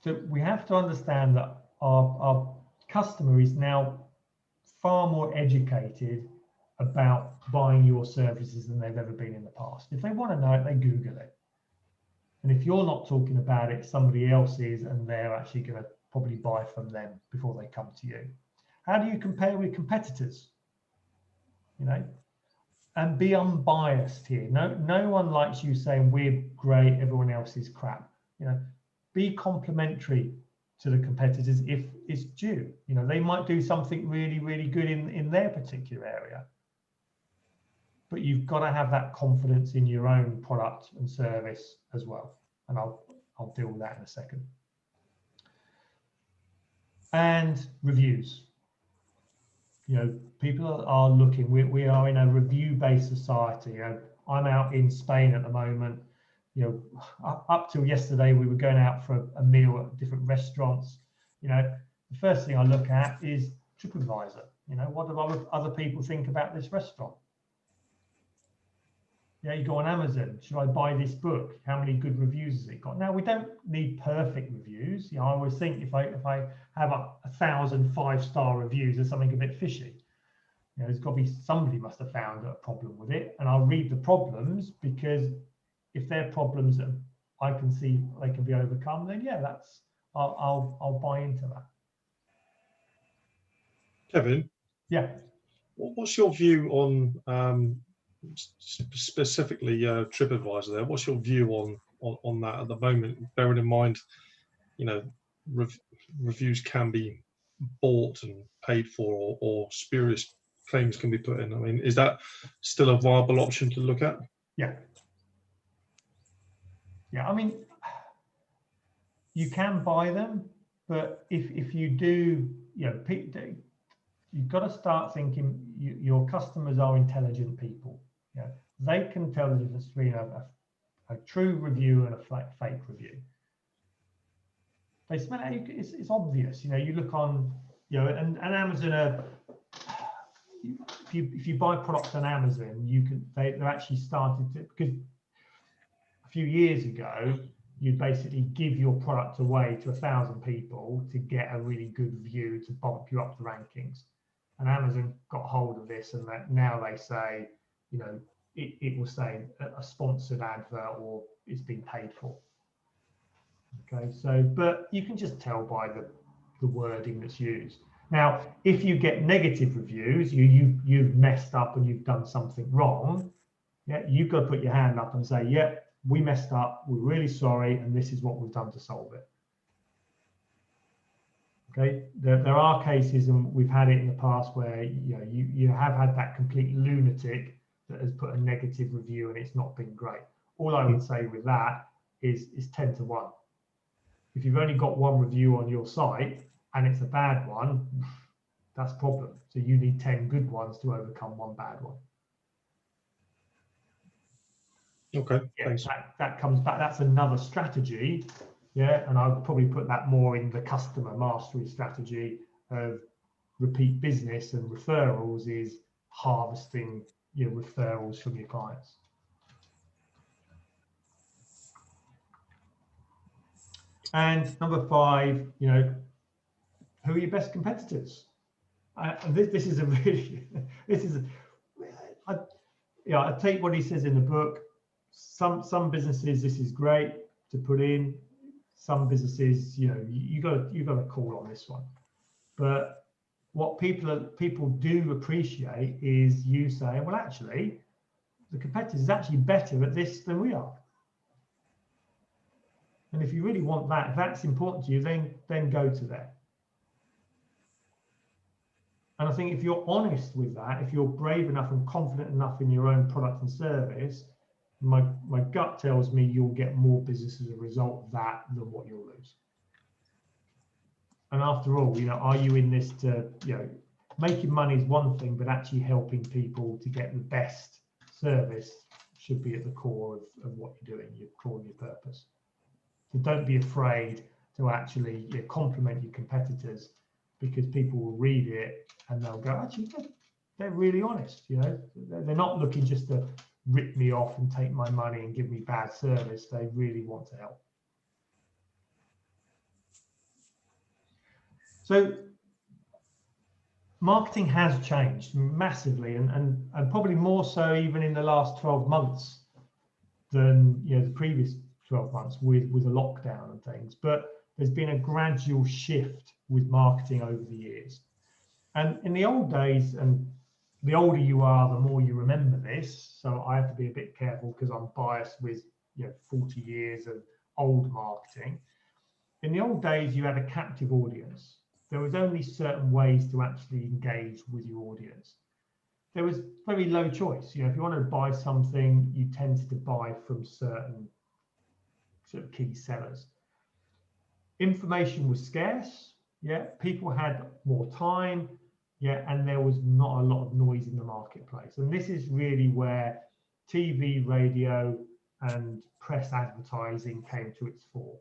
So we have to understand that our customer is now far more educated about buying your services than they've ever been in the past. If they want to know it, they Google it. And if you're not talking about it, somebody else is, and they're actually going to probably buy from them before they come to you. How do you compare with competitors? You know, and be unbiased here. No one likes you saying we're great, everyone else is crap. You know, be complimentary to the competitors if it's due. You know, they might do something really, really good in their particular area. But you've got to have that confidence in your own product and service as well. And I'll deal with that in a second. And reviews. You know, people are looking. We are in a review-based society. You know, I'm out in Spain at the moment. You know, up till yesterday, we were going out for a meal at different restaurants. You know, the first thing I look at is Tripadvisor. You know, what do other people think about this restaurant? Yeah, you go on Amazon. Should I buy this book? How many good reviews has it got? Now, we don't need perfect reviews. You know, I always think if I have 1,000 5-star reviews, there's something a bit fishy. You know, there's got to be somebody must have found a problem with it, and I'll read the problems, because if they're problems that I can see they can be overcome, then yeah, I'll buy into that. Kevin, Yeah. what's your view on specifically Tripadvisor there? What's your view on that at the moment, bearing in mind, you know, reviews can be bought and paid for, or spurious claims can be put in? I mean, is that still a viable option to look at? Yeah. Yeah, I mean, you can buy them, but if you do, you know, you've got to start thinking your customers are intelligent people. You know, they can tell the difference between a true review and a fake review. They smell it. It's obvious. You know, you look on, you know, and Amazon if you buy products on Amazon, you can they're actually started to, because a few years ago you basically give your product away to 1,000 people to get a really good review to bump you up the rankings. And Amazon got hold of this, and that now they say, you know, it will say a sponsored advert or it's been paid for. Okay, so but you can just tell by the wording that's used. Now, if you get negative reviews, you've messed up and you've done something wrong, yeah, you've got to put your hand up and say, yeah, we messed up, we're really sorry, and this is what we've done to solve it. Okay, there are cases, and we've had it in the past, where you have had that complete lunatic that has put a negative review and it's not been great. All I would say with that is 10 to 1. If you've only got one review on your site and it's a bad one, that's a problem. So you need 10 good ones to overcome one bad one. Okay, yeah, thanks. that comes back. That's another strategy. Yeah, and I would probably put that more in the customer mastery strategy of repeat business, and referrals is harvesting your referrals from your clients. And number 5, you know, who are your best competitors? This is a really, I take what he says in the book. Some businesses, this is great to put in. Some businesses, you know, you got to call on this one. But what people do appreciate is you saying, well, actually, the competitors is actually better at this than we are. And if you really want that, if that's important to you, then go to there. And I think if you're honest with that, if you're brave enough and confident enough in your own product and service, my gut tells me you'll get more business as a result of that than what you'll lose. And after all, you know, are you in this to, you know, making money is one thing, but actually helping people to get the best service should be at the core of what you're doing, your core and your purpose. So don't be afraid to actually, you know, compliment your competitors, because people will read it and they'll go, actually, they're really honest. You know, they're not looking just to rip me off and take my money and give me bad service. They really want to help. So marketing has changed massively, and probably more so even in the last 12 months than, you know, the previous 12 months with the lockdown and things. But there's been a gradual shift with marketing over the years. And in the old days, and the older you are, the more you remember this. So I have to be a bit careful because I'm biased with, you know, 40 years of old marketing. In the old days, you had a captive audience. There was only certain ways to actually engage with your audience. There was very low choice. You know, if you wanted to buy something, you tended to buy from certain sort of key sellers. Information was scarce. Yeah, people had more time. Yeah, and there was not a lot of noise in the marketplace. And this is really where TV, radio, and press advertising came to its fore.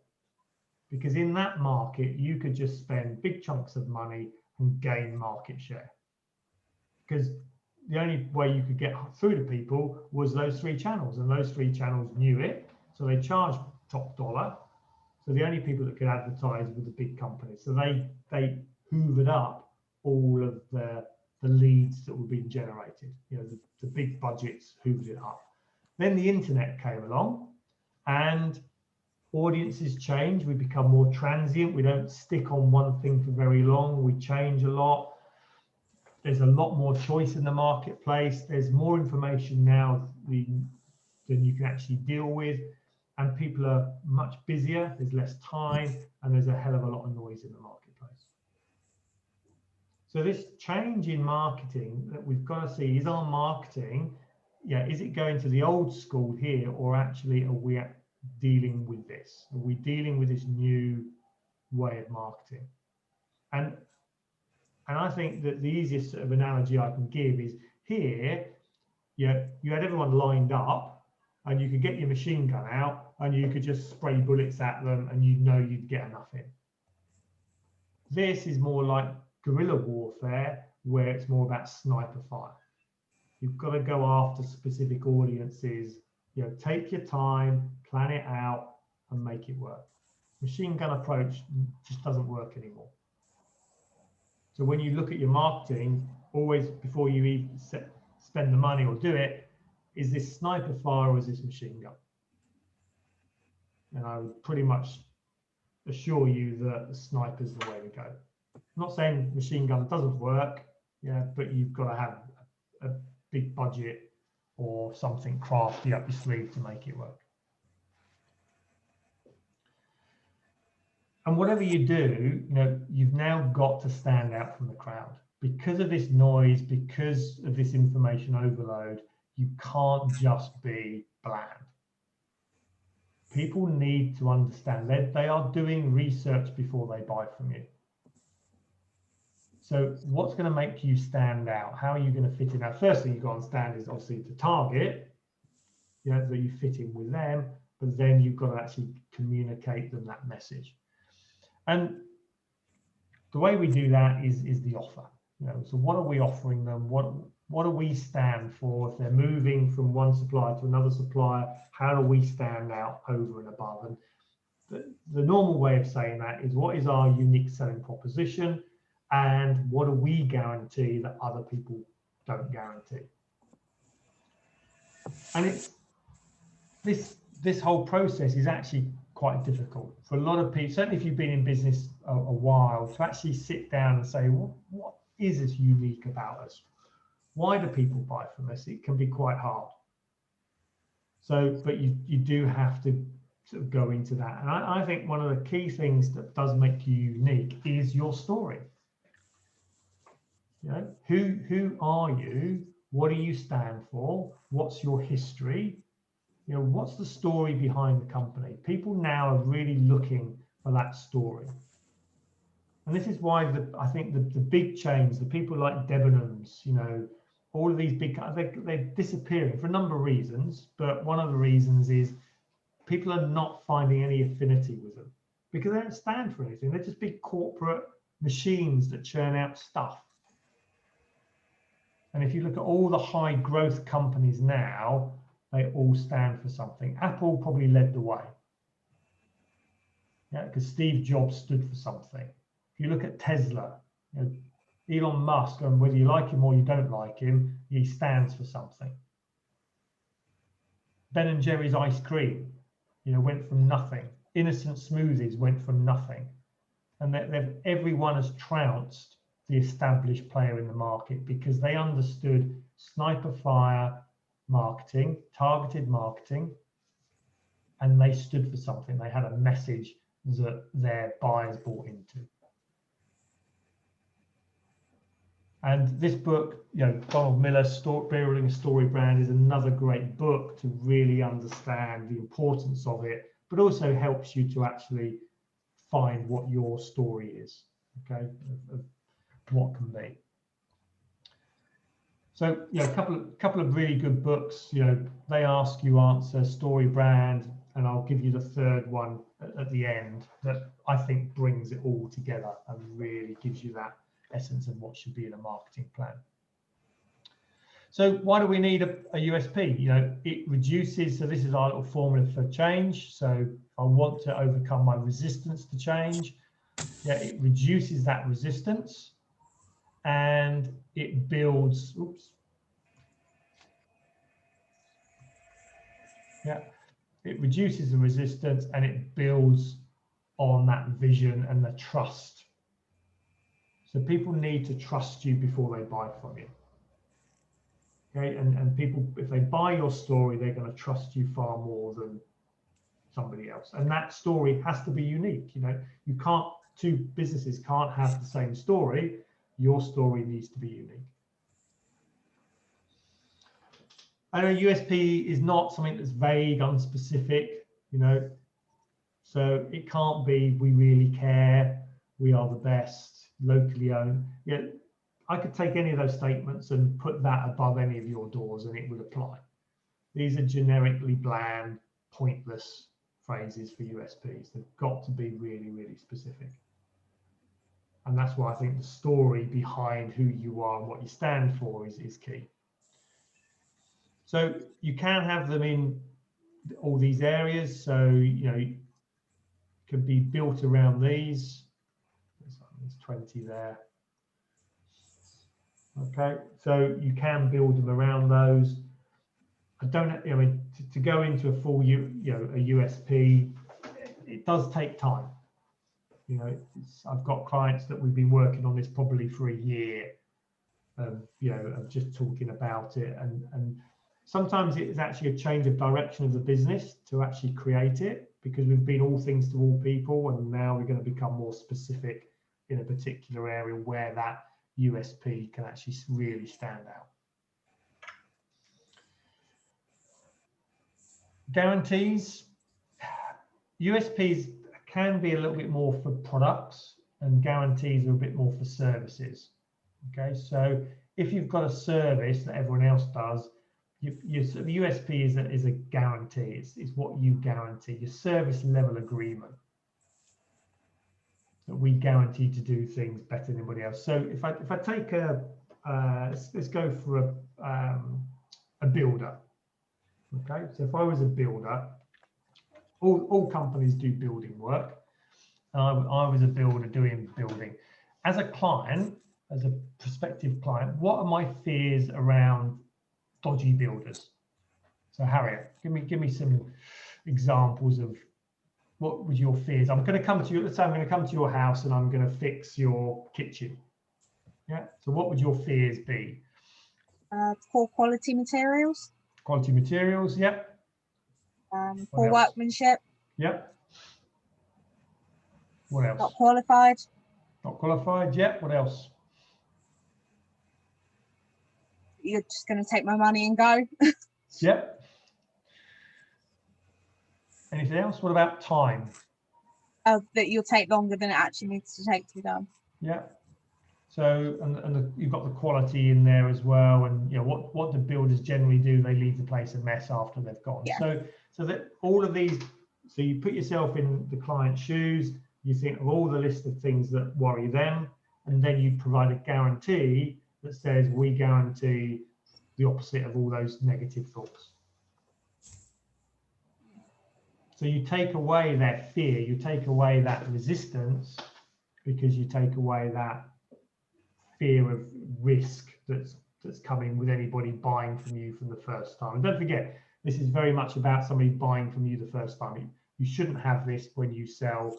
Because in that market, you could just spend big chunks of money and gain market share. Because the only way you could get through to people was those 3 channels, and those 3 channels knew it, so they charged top dollar. So the only people that could advertise were the big companies. So they hoovered up all of the leads that were being generated. You know, the big budgets hoovered it up. Then the internet came along, and audiences change. We become more transient. We don't stick on one thing for very long. We change a lot. There's a lot more choice in the marketplace. There's more information now than you can actually deal with. And people are much busier, there's less time, and there's a hell of a lot of noise in the marketplace. So this change in marketing that we've got to see, is our marketing, is it going to the old school here, or actually are we dealing with this? Are we dealing with this new way of marketing? And I think that the easiest sort of analogy I can give is here, you had everyone lined up, and you could get your machine gun out and you could just spray bullets at them, and you'd get enough in. This is more like guerrilla warfare, where it's more about sniper fire. You've got to go after specific audiences, take your time, plan it out, and make it work. Machine gun approach just doesn't work anymore. So when you look at your marketing, always before you even spend the money or do it, is this sniper fire or is this machine gun? And I would pretty much assure you that the sniper's the way to go. I'm not saying machine gun doesn't work, but you've got to have a big budget or something crafty up your sleeve to make it work. And whatever you do, you've now got to stand out from the crowd. Because of this noise, because of this information overload, you can't just be bland. People need to understand that they are doing research before they buy from you. So what's going to make you stand out? How are you going to fit in? Now, first thing you've got to understand is obviously to target, that you fit in with them, but then you've got to actually communicate them that message. And the way we do that is the offer. So what are we offering them? What do we stand for? If they're moving from one supplier to another supplier, how do we stand out over and above? And the normal way of saying that is, what is our unique selling proposition, and what do we guarantee that other people don't guarantee? And it's this whole process is actually quite difficult for a lot of people, certainly if you've been in business a while, to actually sit down and say, well, what is this unique about us? Why do people buy from us? It can be quite hard. So, but you do have to sort of go into that. And I think one of the key things that does make you unique is your story. Who are you? What do you stand for? What's your history? What's the story behind the company? People now are really looking for that story. And this is why I think the big chains, the people like Debenhams, all of these big, they're disappearing for a number of reasons. But one of the reasons is people are not finding any affinity with them because they don't stand for anything. They're just big corporate machines that churn out stuff. And if you look at all the high growth companies now, they all stand for something. Apple probably led the way. Because Steve Jobs stood for something. If you look at Tesla, Elon Musk, and whether you like him or you don't like him, he stands for something. Ben & Jerry's ice cream, went from nothing. Innocent Smoothies went from nothing. And everyone has trounced the established player in the market because they understood sniper fire marketing, targeted marketing, and they stood for something. They had a message that their buyers bought into. And this book, Donald Miller's Building a Story Brand, is another great book to really understand the importance of it, but also helps you to actually find what your story is, okay, of what can be. So, a couple of really good books. They Ask, You Answer, Story Brand, and I'll give you the third one at the end that I think brings it all together and really gives you that essence of what should be in a marketing plan. So why do we need a USP? You know, it reduces, so this is our little formula for change. So I want to overcome my resistance to change. Yeah, it reduces that resistance and it builds, oops. Yeah, it reduces the resistance and it builds on that vision and the trust. So people need to trust you before they buy from you. Okay, and people, if they buy your story, they're going to trust you far more than somebody else. And that story has to be unique. You know, you can't, two businesses can't have the same story. Your story needs to be unique. I know USP is not something that's vague, unspecific, you know, so it can't be we really care, we are the best, locally owned. Yeah, I could take any of those statements and put that above any of your doors and it would apply. These are generically bland, pointless phrases for USPs. They've got to be really, really specific. And that's why I think the story behind who you are and what you stand for is key. So you can have them in all these areas. So, you know, could be built around these. There's 20 there. Okay, so you can build them around those. I don't, I mean, to go into a full, a USP, it does take time. You know, I've got clients that we've been working on this probably for a year, you know, of just talking about it, and sometimes it's actually a change of direction of the business to actually create it, because we've been all things to all people, and now we're going to become more specific in a particular area where that USP can actually really stand out. Guarantees. USPs can be a little bit more for products and guarantees are a bit more for services. Okay, so if you've got a service that everyone else does, the USP is a guarantee. It's what you guarantee, your service level agreement, that we guarantee to do things better than anybody else. So if I take let's go for a builder. Okay, so if I was a builder, all companies do building work. I was a builder doing building. As a client, as a prospective client, what are my fears around dodgy builders? So Harriet, give me some examples of what was your fears. I'm going to come to you. Let's say I'm going to come to your house and I'm going to fix your kitchen. Yeah. So what would your fears be? Poor quality materials. Quality materials. Yep. Poor workmanship. Yep. What else? Not qualified. Not qualified. Yep. What else? You're just going to take my money and go. Yep. Anything else? What about time? That you'll take longer than it actually needs to take to be done. Yeah. So, you've got the quality in there as well. And, you know, what do builders generally do? They leave the place a mess after they've gone. Yeah. So that all of these, so you put yourself in the client's shoes, you think of all the list of things that worry them, and then you provide a guarantee that says we guarantee the opposite of all those negative thoughts. So you take away that fear, you take away that resistance, because you take away that fear of risk that's coming with anybody buying from you from the first time. And don't forget, this is very much about somebody buying from you the first time. You shouldn't have this when you sell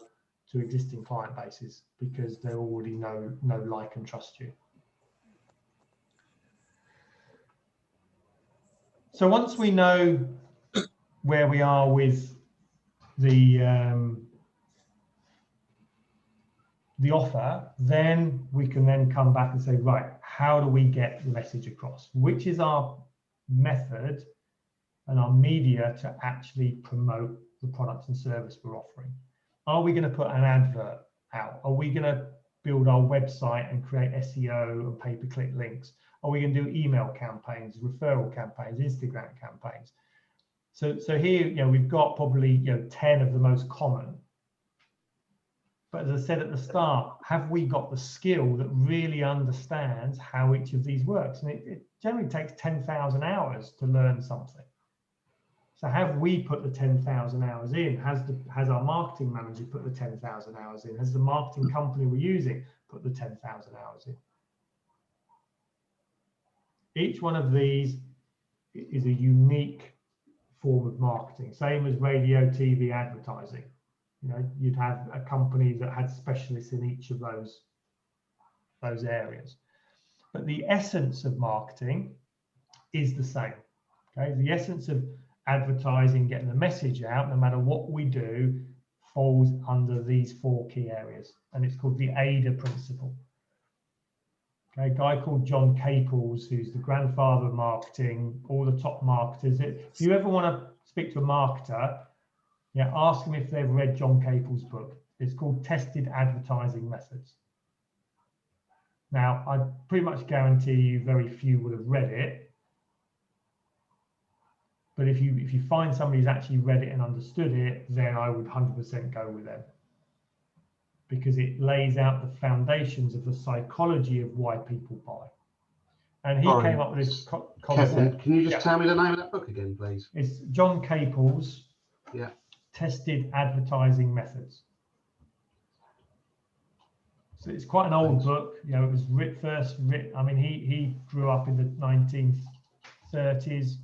to existing client bases, because they already know, like, and trust you. So once we know where we are with the offer, then we can then come back and say, right, how do we get the message across? Which is our method and our media to actually promote the product and service we're offering? Are we going to put an advert out? Are we going to build our website and create SEO and pay-per-click links? Are we going to do email campaigns, referral campaigns, Instagram campaigns? So here, you know, we've got probably 10 of the most common. But as I said at the start, have we got the skill that really understands how each of these works? And it generally takes 10,000 hours to learn something. So have we put the 10,000 hours in? Has our marketing manager put the 10,000 hours in? Has the marketing company we're using put the 10,000 hours in? Each one of these is a unique form of marketing, same as radio, TV, advertising. You know, you'd have a company that had specialists in each of those areas. But the essence of marketing is the same. Okay, the essence of advertising, getting the message out, no matter what we do, falls under these 4 key areas, and it's called the ADA principle. Okay, a guy called John Kpis, who's the grandfather of marketing, all the top marketers. If you ever want to speak to a marketer, yeah, ask them if they've read John Kpis' book. It's called Tested Advertising Methods. Now, I pretty much guarantee you very few would have read it. But if you find somebody who's actually read it and understood it, then I would 100% go with them. Because it lays out the foundations of the psychology of why people buy. And he came up with this concept. Kevin, can you just tell me the name of that book again, please? It's John Kpis. Yeah. Tested Advertising Methods. So it's quite an old book. You know, it was first written. I mean, he grew up in the 1930s.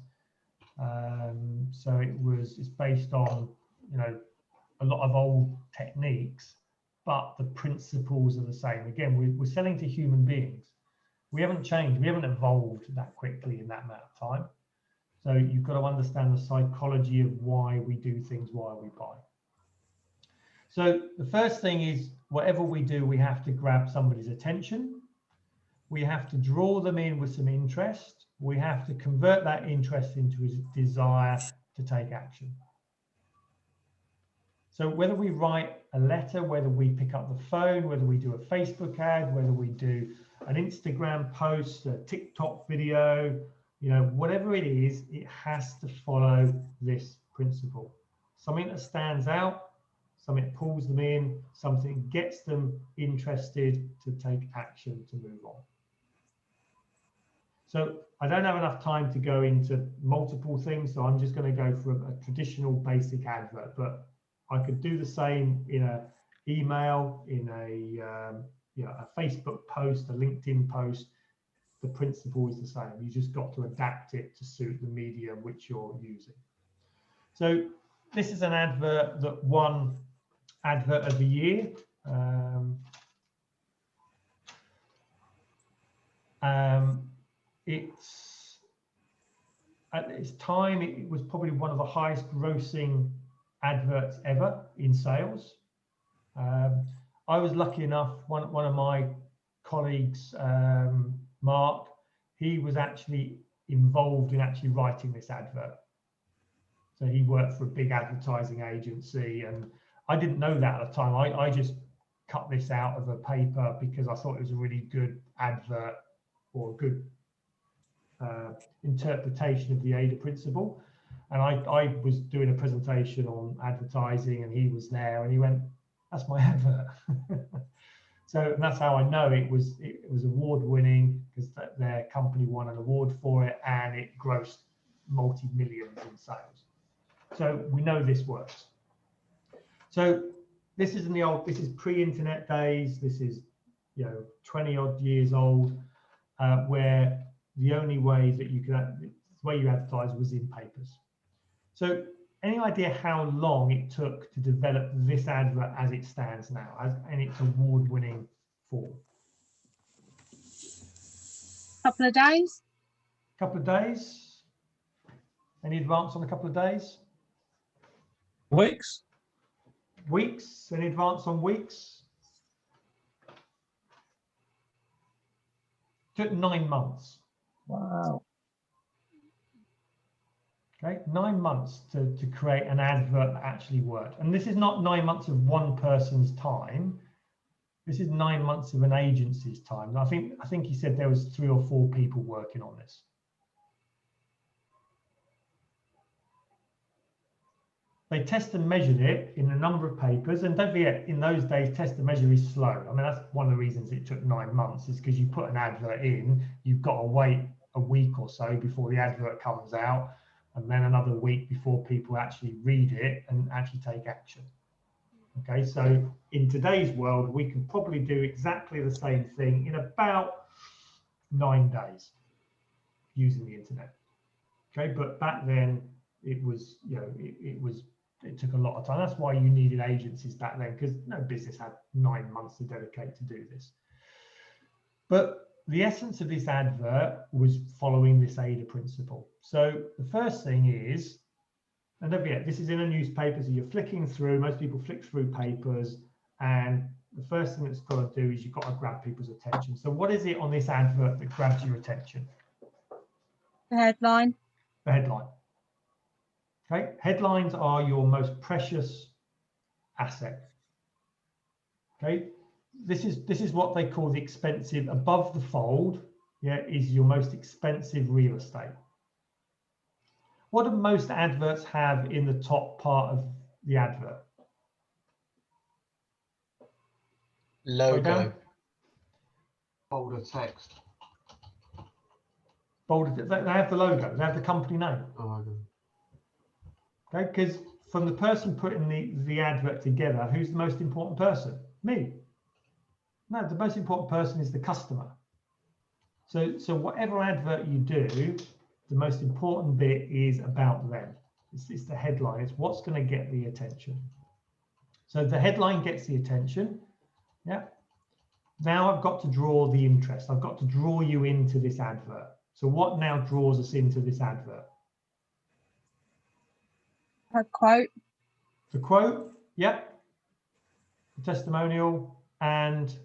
So it's based on, you know, a lot of old techniques, but the principles are the same. Again, we're selling to human beings. We haven't changed. We haven't evolved that quickly in that amount of time. So you've got to understand the psychology of why we do things, why we buy. So the first thing is, whatever we do, we have to grab somebody's attention. We have to draw them in with some interest. We have to convert that interest into a desire to take action. So whether we write a letter, whether we pick up the phone, whether we do a Facebook ad, whether we do an Instagram post, a TikTok video, you know, whatever it is, it has to follow this principle. Something that stands out, something that pulls them in, something that gets them interested to take action to move on. So I don't have enough time to go into multiple things, so I'm just going to go for a traditional basic advert, but I could do the same in an email, in a Facebook post, a LinkedIn post. The principle is the same. You just got to adapt it to suit the medium which you're using. So this is an advert that won Advert of the Year. It's at its time, it was probably one of the highest grossing adverts ever in sales. I was lucky enough, one of my colleagues, Mark, he was actually involved in actually writing this advert. So he worked for a big advertising agency, and I didn't know that at the time. I just cut this out of a paper because I thought it was a really good advert or a good interpretation of the ADA principle. And I was doing a presentation on advertising, and he was there, and he went, "That's my advert." So that's how I know it was award-winning, because their company won an award for it, and it grossed multi-millions in sales. So we know this works. So this is this is pre-internet days. This is 20-odd years old, where the only way that the way you advertise was in papers. So any idea how long it took to develop this advert as it stands now, and its award-winning form? Couple of days. Couple of days. Any advance on a couple of days? Weeks. Weeks. Any advance on weeks? Took 9 months. Wow. Okay, 9 months to create an advert that actually worked. And this is not 9 months of one person's time. This is 9 months of an agency's time. And I think he said there was 3 or 4 people working on this. they test and measured it in a number of papers. And don't forget, in those days, test and measure is slow. I mean, that's one of the reasons it took 9 months, is because you put an advert in, you've got to wait a week or so before the advert comes out, and then another week before people actually read it and actually take action. Okay, so in today's world, we can probably do exactly the same thing in about 9 days using the internet. Okay, but back then it was, you know, it took a lot of time. That's why you needed agencies back then, because no business had 9 months to dedicate to do this. But the essence of this advert was following this AIDA principle. So the first thing is, and don't forget, this is in a newspaper, so you're flicking through, most people flick through papers, and the first thing that's got to do is you've got to grab people's attention. So what is it on this advert that grabs your attention? The headline. The headline. Okay, headlines are your most precious asset. Okay, this is what they call the expensive, above the fold, yeah, is your most expensive real estate. What do most adverts have in the top part of the advert? Logo. Bolder text. Bold, they have the logo, they have the company name. Oh, Okay, because from the person putting the advert together, who's the most important person? Me. No, the most important person is the customer. So whatever advert you do, the most important bit is about them. It's the headline. It's what's going to get the attention. So the headline gets the attention. Yeah. Now I've got to draw the interest. I've got to draw you into this advert. So what now draws us into this advert? A quote. The quote, yeah. The testimonial and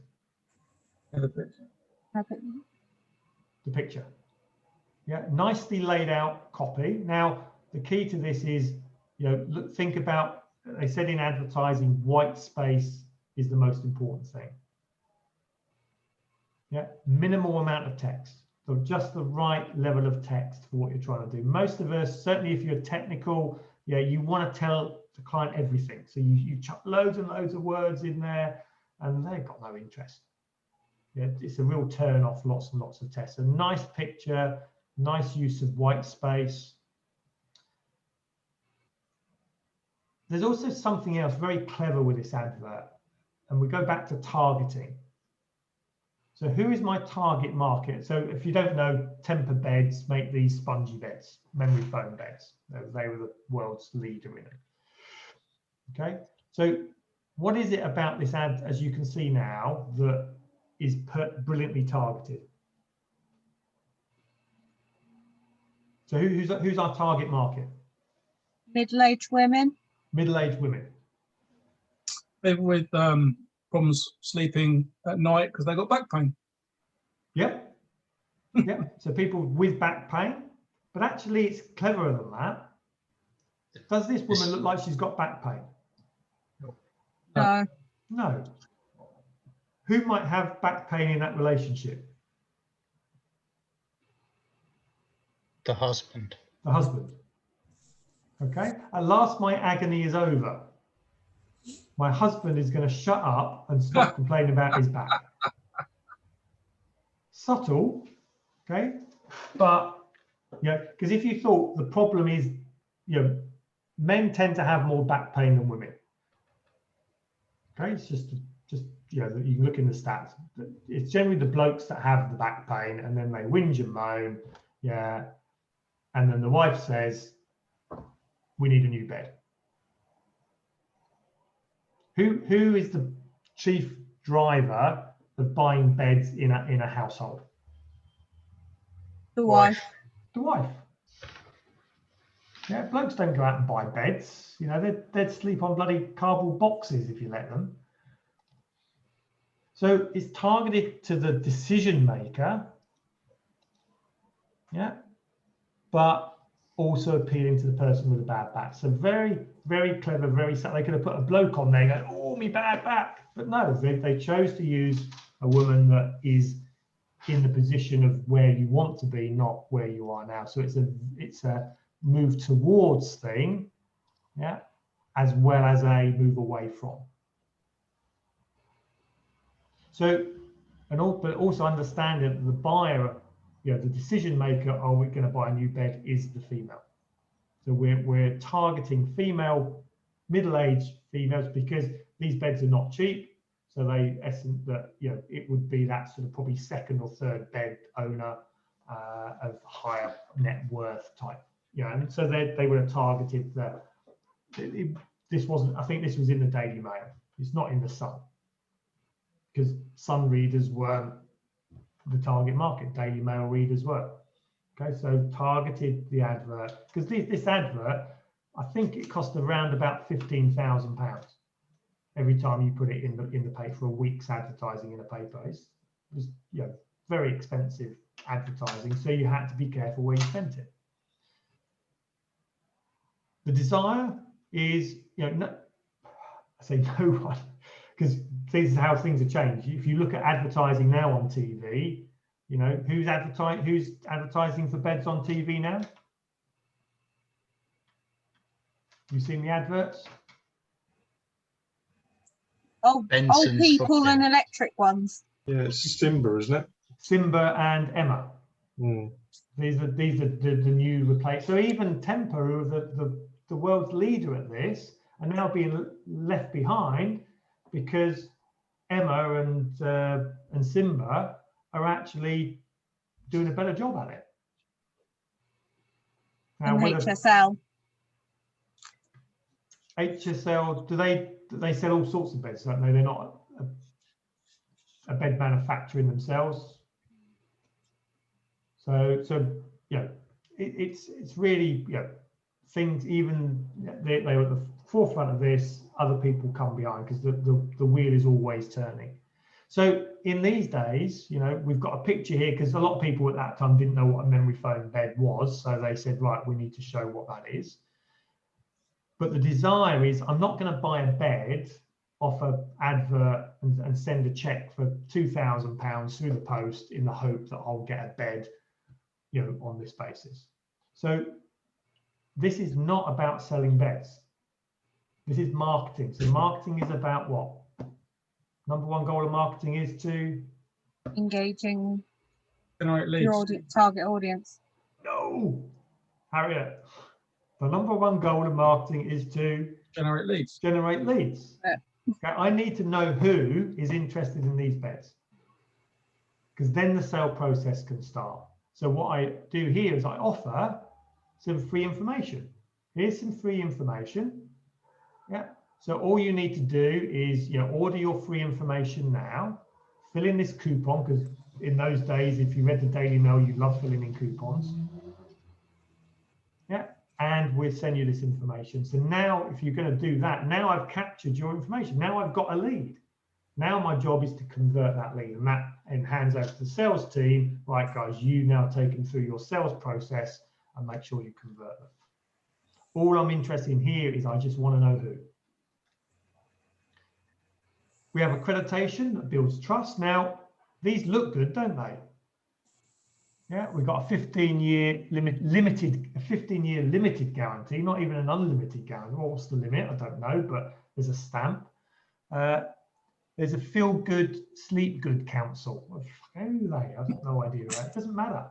The picture. the picture. Yeah, nicely laid out copy. Now, the key to this is, you know, look, think about, they said in advertising, white space is the most important thing. Yeah, minimal amount of text. So just the right level of text for what you're trying to do. Most of us, certainly if you're technical, yeah, you want to tell the client everything. So you chuck loads and loads of words in there and they've got no interest. Yeah, it's a real turn off, lots and lots of text. A nice picture, nice use of white space. There's also something else very clever with this advert, and we go back to targeting. So who is my target market? So if you don't know, Temper beds make these spongy beds, memory foam beds. They were the world's leader in it. Okay, so what is it about this ad, as you can see now, that is brilliantly targeted? So who's our target market? Middle-aged women. Middle-aged women. People with problems sleeping at night because they got back pain. Yep. Yep. So people with back pain, but actually it's cleverer than that. Does this woman look like she's got back pain? No. No. Who might have back pain in that relationship? The husband. The husband. Okay. At last, my agony is over. My husband is going to shut up and stop complaining about his back. Subtle, okay, but yeah, because if you thought the problem is, you know, men tend to have more back pain than women. Okay, it's just you know, you can look in the stats. It's generally the blokes that have the back pain, and then they whinge and moan, yeah, and then the wife says, "We need a new bed." Who is the chief driver of buying beds in a household? The wife. The wife. Yeah, blokes don't go out and buy beds. You know, they'd sleep on bloody cardboard boxes if you let them. So it's targeted to the decision maker. Yeah, but also appealing to the person with a bad back. So very, very clever, very subtle. They could have put a bloke on there going, "Oh, me bad back," but no, they chose to use a woman that is in the position of where you want to be, not where you are now. So it's a move towards thing, yeah, as well as a move away from. So, but also understand that the buyer, the decision maker, are we going to buy a new bed, is the female. So we're targeting female, middle-aged females, because these beds are not cheap. So they estimate that it would be that sort of probably second or third bed owner of higher net worth type. And so they would have targeted that. This wasn't. I think this was in the Daily Mail. It's not in the Sun, because Sun readers weren't the target market. Daily Mail readers were. Okay, so targeted the advert, because this advert, I think it cost around about £15,000 every time you put it in the paper for a week's advertising in a paper. It was very expensive advertising, so you had to be careful where you spent it. The desire is, I say no one, because this is how things have changed. If you look at advertising now on TV, who's advertising for beds on TV now? You seen the adverts? Old people and electric ones. Yeah, it's Simba, isn't it? Simba and Emma. Mm. These are the new replace. So even Temper, who are the world's leader at this, are now being left behind, because Emma and Simba are actually doing a better job at it. Now, and HSL. HSL, do they sell all sorts of beds? Don't they? They're not a bed manufacturer themselves. So it's really things. Even they were at the forefront of this. Other people come behind, because the wheel is always turning. So in these days, we've got a picture here, because a lot of people at that time didn't know what a memory foam bed was. So they said, right, we need to show what that is. But the desire is, I'm not going to buy a bed off an advert and send a check for £2,000 through the post in the hope that I'll get a bed, on this basis. So this is not about selling beds. This is marketing. So marketing is about what? Number one goal of marketing is to engaging generate leads. Your target audience. No, Harriet. The number one goal of marketing is to generate leads. Generate leads. Yeah. Okay, I need to know who is interested in these beds, because then the sale process can start. So what I do here is I offer some free information. Here's some free information. Yeah. So all you need to do is order your free information now. Fill in this coupon, because in those days, if you read the Daily Mail, you love filling in coupons. Yeah. And we'll send you this information. So now, if you're going to do that, now I've captured your information. Now I've got a lead. Now my job is to convert that lead, and that hands over to the sales team. Right, guys, you now take them through your sales process and make sure you convert them. All I'm interested in here is I just want to know who. We have accreditation that builds trust. Now, these look good, don't they? Yeah, we've got a 15-year limited guarantee, not even an unlimited guarantee. What's the limit? I don't know, but there's a stamp. There's a Feel Good, Sleep Good Council. Who are they? I've got no idea. Right? It doesn't matter.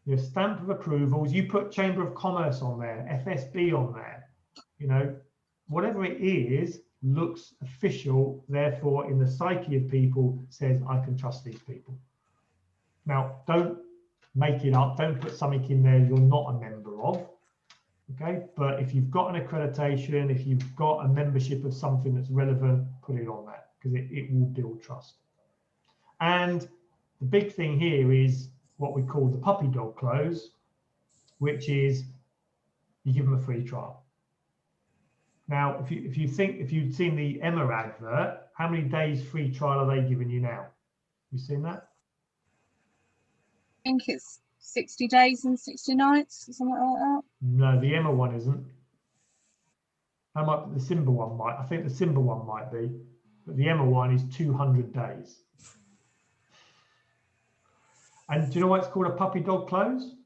Your stamp of approvals. You put Chamber of Commerce on there, FSB on there. Whatever it is looks official. Therefore, in the psyche of people, says I can trust these people. Now, don't make it up. Don't put something in there you're not a member of. Okay, but if you've got an accreditation, if you've got a membership of something that's relevant, put it on that, because it will build trust. And the big thing here is what we call the puppy dog close, which is you give them a free trial. Now, if you've seen the Emma advert, how many days free trial are they giving you now? You seen that? I think it's 60 days and 60 nights, something like that. No, the Emma one isn't. How much the Simba one might? I think the Simba one might be, but the Emma one is 200 days. And do you know why it's called a puppy dog close?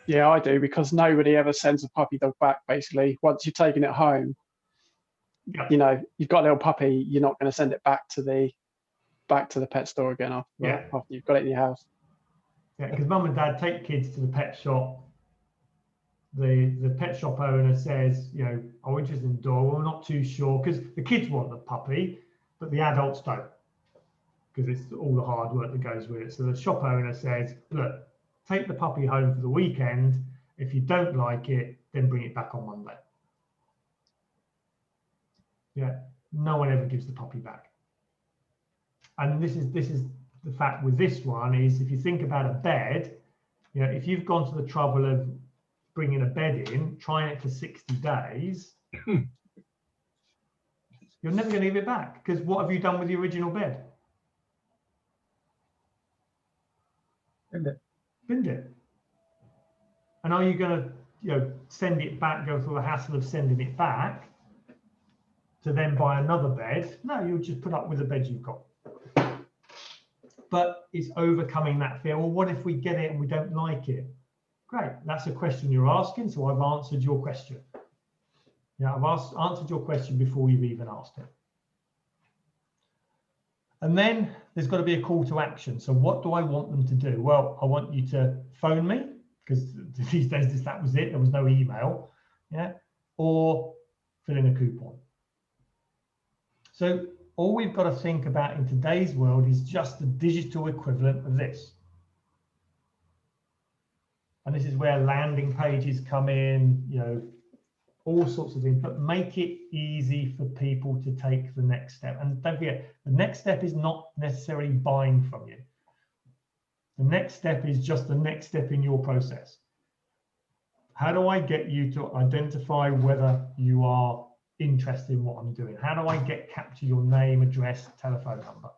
Yeah, I do, because nobody ever sends a puppy dog back. Basically, once you've taken it home, Yeah. you know, you've got a little puppy. You're not going to send it back to the pet store again after you've got it in your house. Yeah, because mum and dad take kids to the pet shop. The pet shop owner says, you know, I'm interested in the dog. Well, we're not too sure, because the kids want the puppy, but the adults don't, because it's all the hard work that goes with it. So the shop owner says, look, take the puppy home for the weekend. If you don't like it, then bring it back on Monday. Yeah, no one ever gives the puppy back. And this is the fact with this one is, if you think about a bed, you know, if you've gone to the trouble of bringing a bed in, trying it for 60 days, you're never going to give it back, because what have you done with the original bed? Binned it. And are you going to, you know, send it back, go through the hassle of sending it back to then buy another bed? No, you'll just put up with the bed you've got. But it's overcoming that fear. Well, what if we get it and we don't like it? Great, that's a question you're asking, so I've answered your question. Yeah, I've answered your question before you've even asked it. And then there's got to be a call to action. So what do I want them to do? Well, I want you to phone me, because these days that was it. There was no email, yeah, or fill in a coupon. So all we've got to think about in today's world is just the digital equivalent of this. And this is where landing pages come in, you know, all sorts of things, but make it easy for people to take the next step. And don't forget, the next step is not necessarily buying from you. The next step is just the next step in your process. How do I get you to identify whether you are interested in what I'm doing? How do I capture your name, address, telephone number?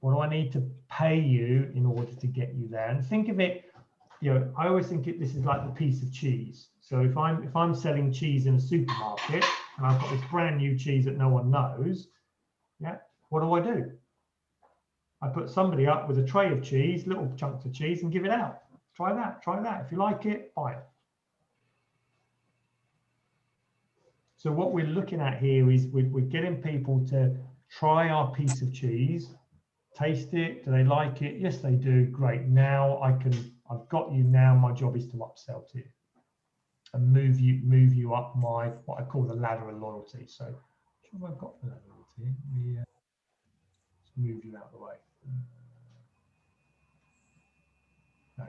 What do I need to pay you in order to get you there? And think of it, you know, I always think this is like the piece of cheese. So if I'm selling cheese in a supermarket and I've got this brand new cheese that no one knows, yeah, what do? I put somebody up with a tray of cheese, little chunks of cheese, and give it out. Try that, try that. If you like it, buy it. So what we're looking at here is we're getting people to try our piece of cheese, taste it. Do they like it? Yes, they do. Great. Now I've got you. Now my job is to upsell to you and move you up what I call the ladder of loyalty. So I've got the ladder of loyalty. Let's move you out of the way. No.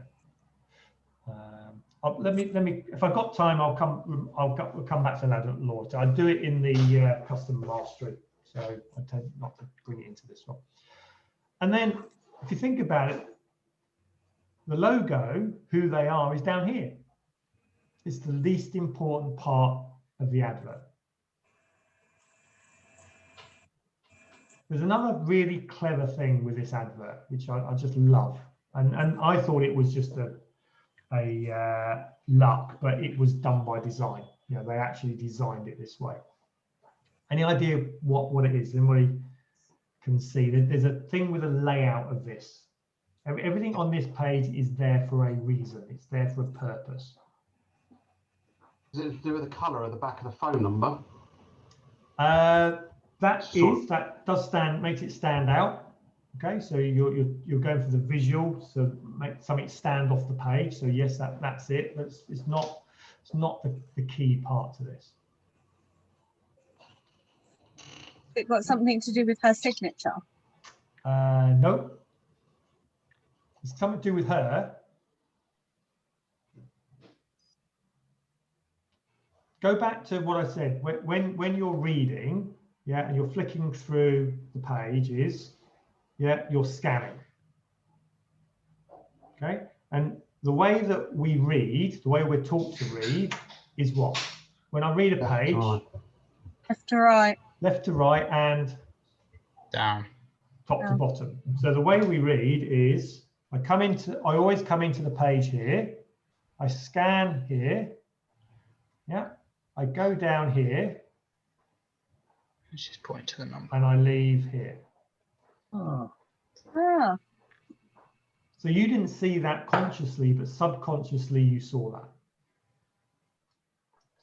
Let me. If I've got time, I'll come back to ladder of loyalty. I do it in the custom mastery, so I tend not to bring it into this one. And then, if you think about it, the logo, who they are, is down here. It's the least important part of the advert. There's another really clever thing with this advert, which I just love. And I thought it was just a luck, but it was done by design. You know, they actually designed it this way. Any idea what it is? Anybody can see that there's a thing with a layout of this. Everything on this page is there for a reason. It's there for a purpose. Is it to do with the colour of the back of the phone number? That does makes it stand out. Okay, so you're going for the visual, so make something stand off the page. So yes, that's it. It's not the key part to this. It got something to do with her signature. No. It's something to do with her. Go back to what I said. When you're reading, yeah, and you're flicking through the pages, yeah, you're scanning. Okay, and the way that we read, the way we're taught to read, is what? When I read a page, left to right, left to right, and down, top to bottom. So the way we read is I always come into the page here, I scan here, yeah, I go down here, let's just point to the number, and I leave here. oh. Ah. So you didn't see that consciously, but subconsciously you saw that.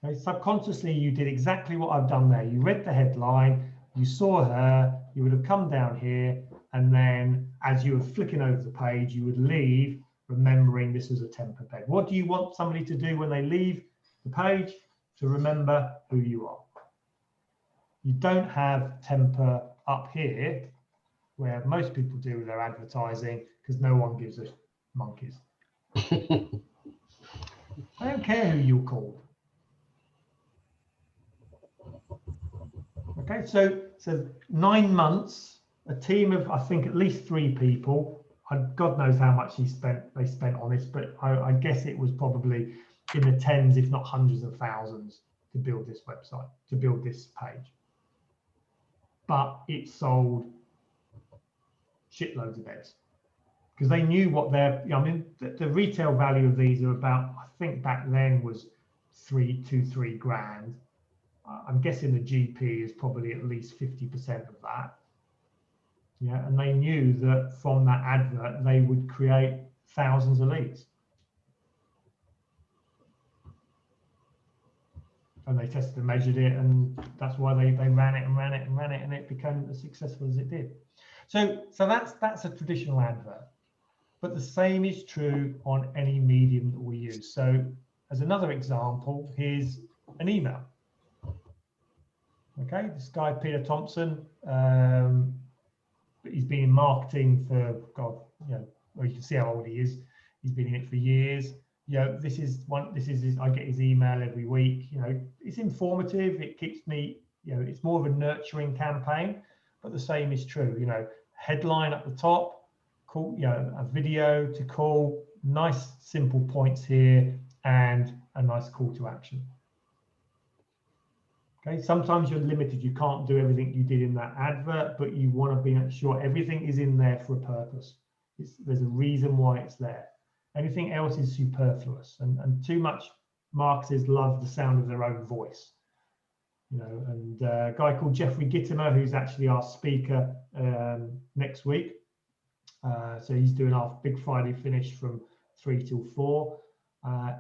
Okay, subconsciously you did exactly what I've done there. You read the headline, you saw her, you would have come down here, and then as you were flicking over the page, you would leave remembering this was a temper bed. What do you want somebody to do when they leave the page? To remember who you are. You don't have temper up here, where most people do with their advertising, because no one gives a monkeys. I don't care who you're called. Okay, so 9 months, a team of, I think, at least 3 people. God knows how much they spent on this, but I guess it was probably in the tens, if not hundreds of thousands, to build this website, to build this page. But it sold shitloads of beds because they knew what their, I mean, the retail value of these are about, I think back then was 3 grand. I'm guessing the GP is probably at least 50% of that. Yeah, and they knew that from that advert, they would create thousands of leads. And they tested and measured it, and that's why they ran it and ran it and ran it, and it became as successful as it did. So that's a traditional advert. But the same is true on any medium that we use. So as another example, here's an email. Okay, this guy, Peter Thompson, he's been in marketing for, God, you know, well, you can see how old he is. He's been in it for years. You know, this is I get his email every week. You know, it's informative. It keeps me, you know, it's more of a nurturing campaign, but the same is true. You know, headline at the top, call, you know, a video to call, nice simple points here, and a nice call to action. Okay, sometimes you're limited. You can't do everything you did in that advert, but you want to be sure everything is in there for a purpose. There's a reason why it's there. Anything else is superfluous, and too much marketers love the sound of their own voice. You know, and a guy called Jeffrey Gittimer, who's actually our speaker next week. So he's doing our Big Friday finish from 3 till 4.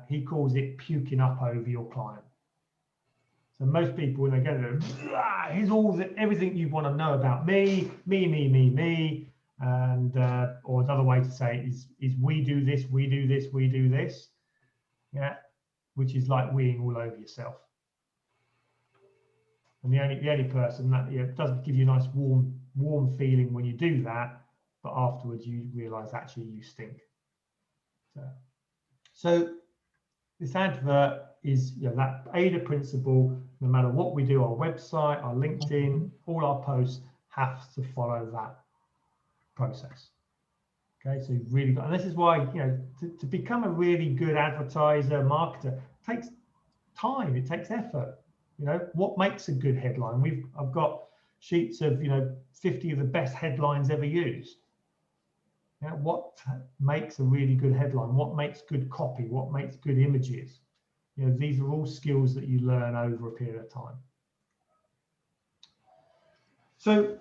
He calls it puking up over your client. So most people, when they go there, here's everything you want to know about me, and or another way to say it is we do this, we do this, we do this, yeah, which is like weeing all over yourself. And the only person that, you know, doesn't give you a nice warm feeling when you do that, but afterwards you realise actually you stink. So this advert is, you know, that ADA principle. No matter what we do, our website, our LinkedIn, all our posts have to follow that process. Okay, so you've really got, and this is why, you know, to become a really good advertiser, marketer, takes time, it takes effort. You know, what makes a good headline? I've got sheets of, you know, 50 of the best headlines ever used. You know, what makes a really good headline? What makes good copy? What makes good images? You know, these are all skills that you learn over a period of time. So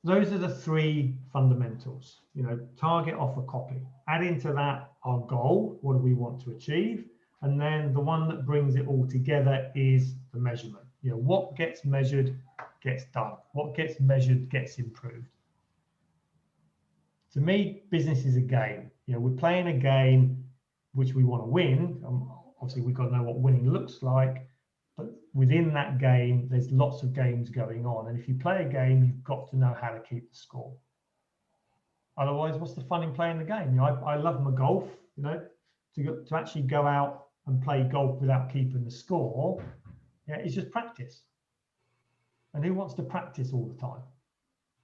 those are the 3 fundamentals. You know, target, offer, copy. Add into that our goal. What do we want to achieve? And then the one that brings it all together is the measurement. You know, what gets measured gets done. What gets measured gets improved. To me, business is a game. You know, we're playing a game which we want to win. Obviously, we've got to know what winning looks like. But within that game, there's lots of games going on. And if you play a game, you've got to know how to keep the score. Otherwise, what's the fun in playing the game? You know, I love my golf. You know, to actually go out and play golf without keeping the score, yeah, it's just practice. And who wants to practice all the time?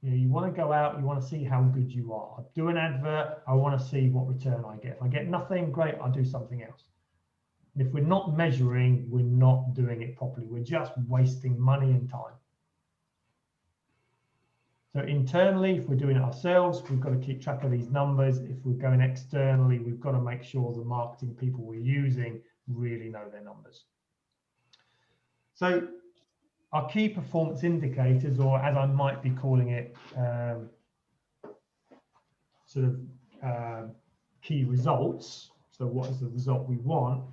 You know, you want to go out, you want to see how good you are. I do an advert, I want to see what return I get. If I get nothing, great, I'll do something else. And if we're not measuring, we're not doing it properly. We're just wasting money and time. So internally, if we're doing it ourselves, we've got to keep track of these numbers. If we're going externally, we've got to make sure the marketing people we're using really know their numbers. So our key performance indicators, or as I might be calling it, sort of key results, so what is the result we want,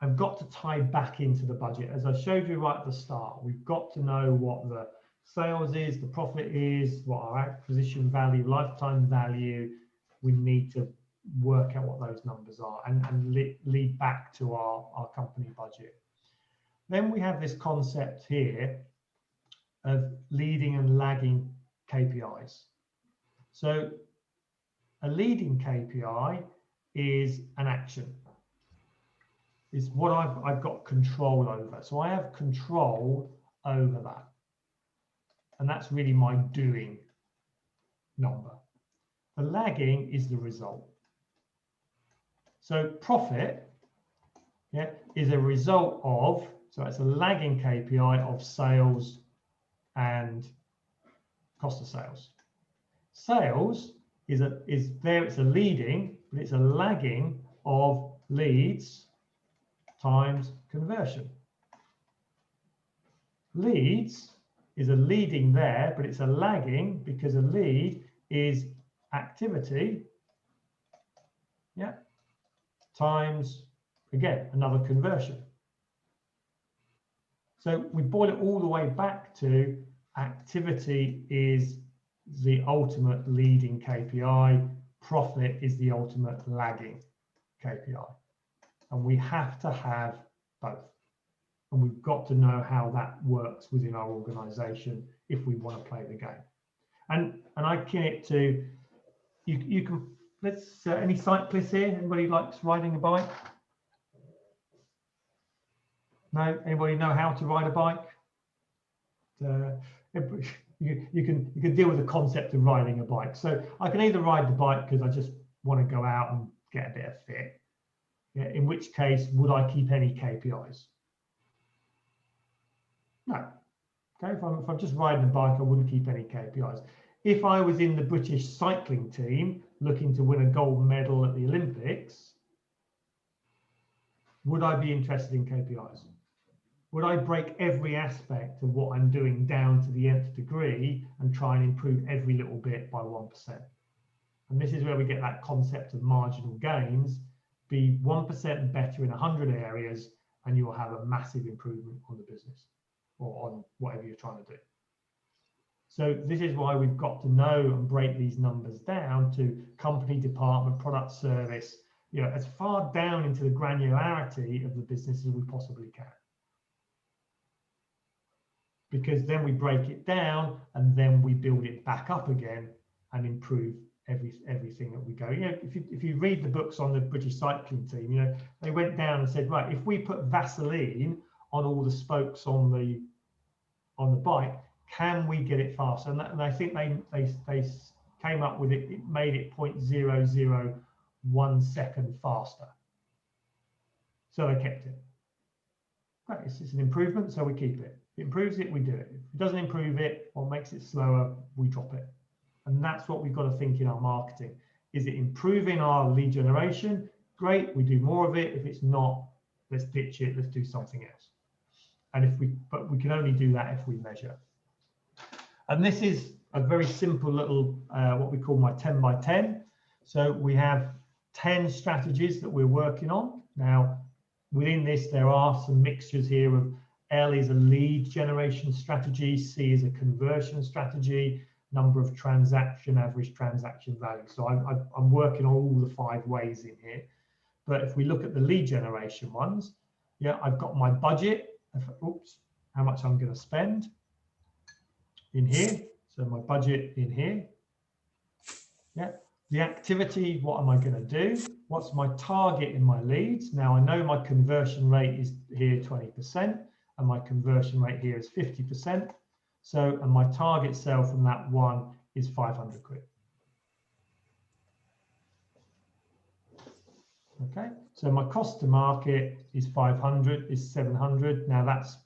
I've got to tie back into the budget. As I showed you right at the start, we've got to know what the sales is, the profit is, what our acquisition value, lifetime value. We need to work out what those numbers are and lead back to our company budget. Then we have this concept here of leading and lagging KPIs. So a leading KPI is an action. It's what I've got control over. So I have control over that. And that's really my doing number. The lagging is the result. So profit, yeah, is a result of, so it's a lagging KPI of sales and cost of sales. Sales is it's a leading, but it's a lagging of leads times conversion. Leads is a leading there, but it's a lagging because a lead is activity, yeah, times, again, another conversion. So we boil it all the way back to activity is the ultimate leading KPI, profit is the ultimate lagging KPI. And we have to have both. And we've got to know how that works within our organization if we want to play the game. And I kin it to, you can, let's, any cyclists here? Anybody likes riding a bike? No? Anybody know how to ride a bike? You can deal with the concept of riding a bike. So I can either ride the bike because I just want to go out and get a bit of fit. Yeah, in which case, would I keep any KPIs? No. Okay, if I'm just riding a bike, I wouldn't keep any KPIs. If I was in the British cycling team looking to win a gold medal at the Olympics, would I be interested in KPIs? Would I break every aspect of what I'm doing down to the nth degree and try and improve every little bit by 1%? And this is where we get that concept of marginal gains. Be 1% better in 100 areas and you will have a massive improvement on the business or on whatever you're trying to do. So this is why we've got to know and break these numbers down to company, department, product, service, you know, as far down into the granularity of the business as we possibly can. Because then we break it down and then we build it back up again and improve everything that we go. You know, if you read the books on the British cycling team, you know, they went down and said, right, if we put Vaseline on all the spokes on the bike, can we get it faster? And I think they came up with it. It made it 0.001 second faster. So they kept it. Right, it's an improvement, so we keep it. If it improves it, we do it. If it doesn't improve it or makes it slower, we drop it. And that's what we've got to think in our marketing. Is it improving our lead generation? Great, we do more of it. If it's not, let's ditch it, let's do something else. And but we can only do that if we measure. And this is a very simple little, what we call my 10 by 10. So we have 10 strategies that we're working on. Now, within this, there are some mixtures here of L is a lead generation strategy, C is a conversion strategy, number of transaction, average transaction value. So I'm working on all the 5 ways in here. But if we look at the lead generation ones, yeah, I've got my budget, oops, how much I'm going to spend in here. So my budget in here. Yeah, the activity, what am I going to do? What's my target in my leads? Now I know my conversion rate is here 20% and my conversion rate here is 50%. So, and my target sale from that one is 500 quid. Okay, so my cost to market is 500, is 700. Now that's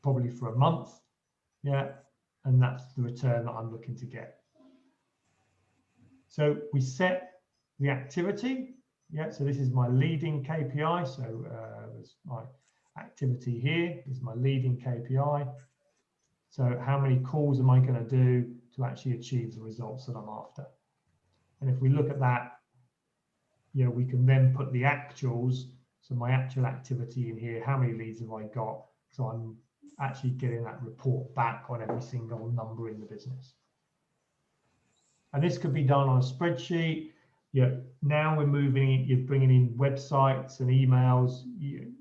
probably for a month. Yeah, and that's the return that I'm looking to get. So we set the activity. Yeah, so this is my leading KPI. So there's my activity here is my leading KPI. So how many calls am I going to do to actually achieve the results that I'm after? And if we look at that, you know, we can then put the actuals, so my actual activity in here, how many leads have I got? So I'm actually getting that report back on every single number in the business. And this could be done on a spreadsheet. Yeah, now we're moving, you're bringing in websites and emails.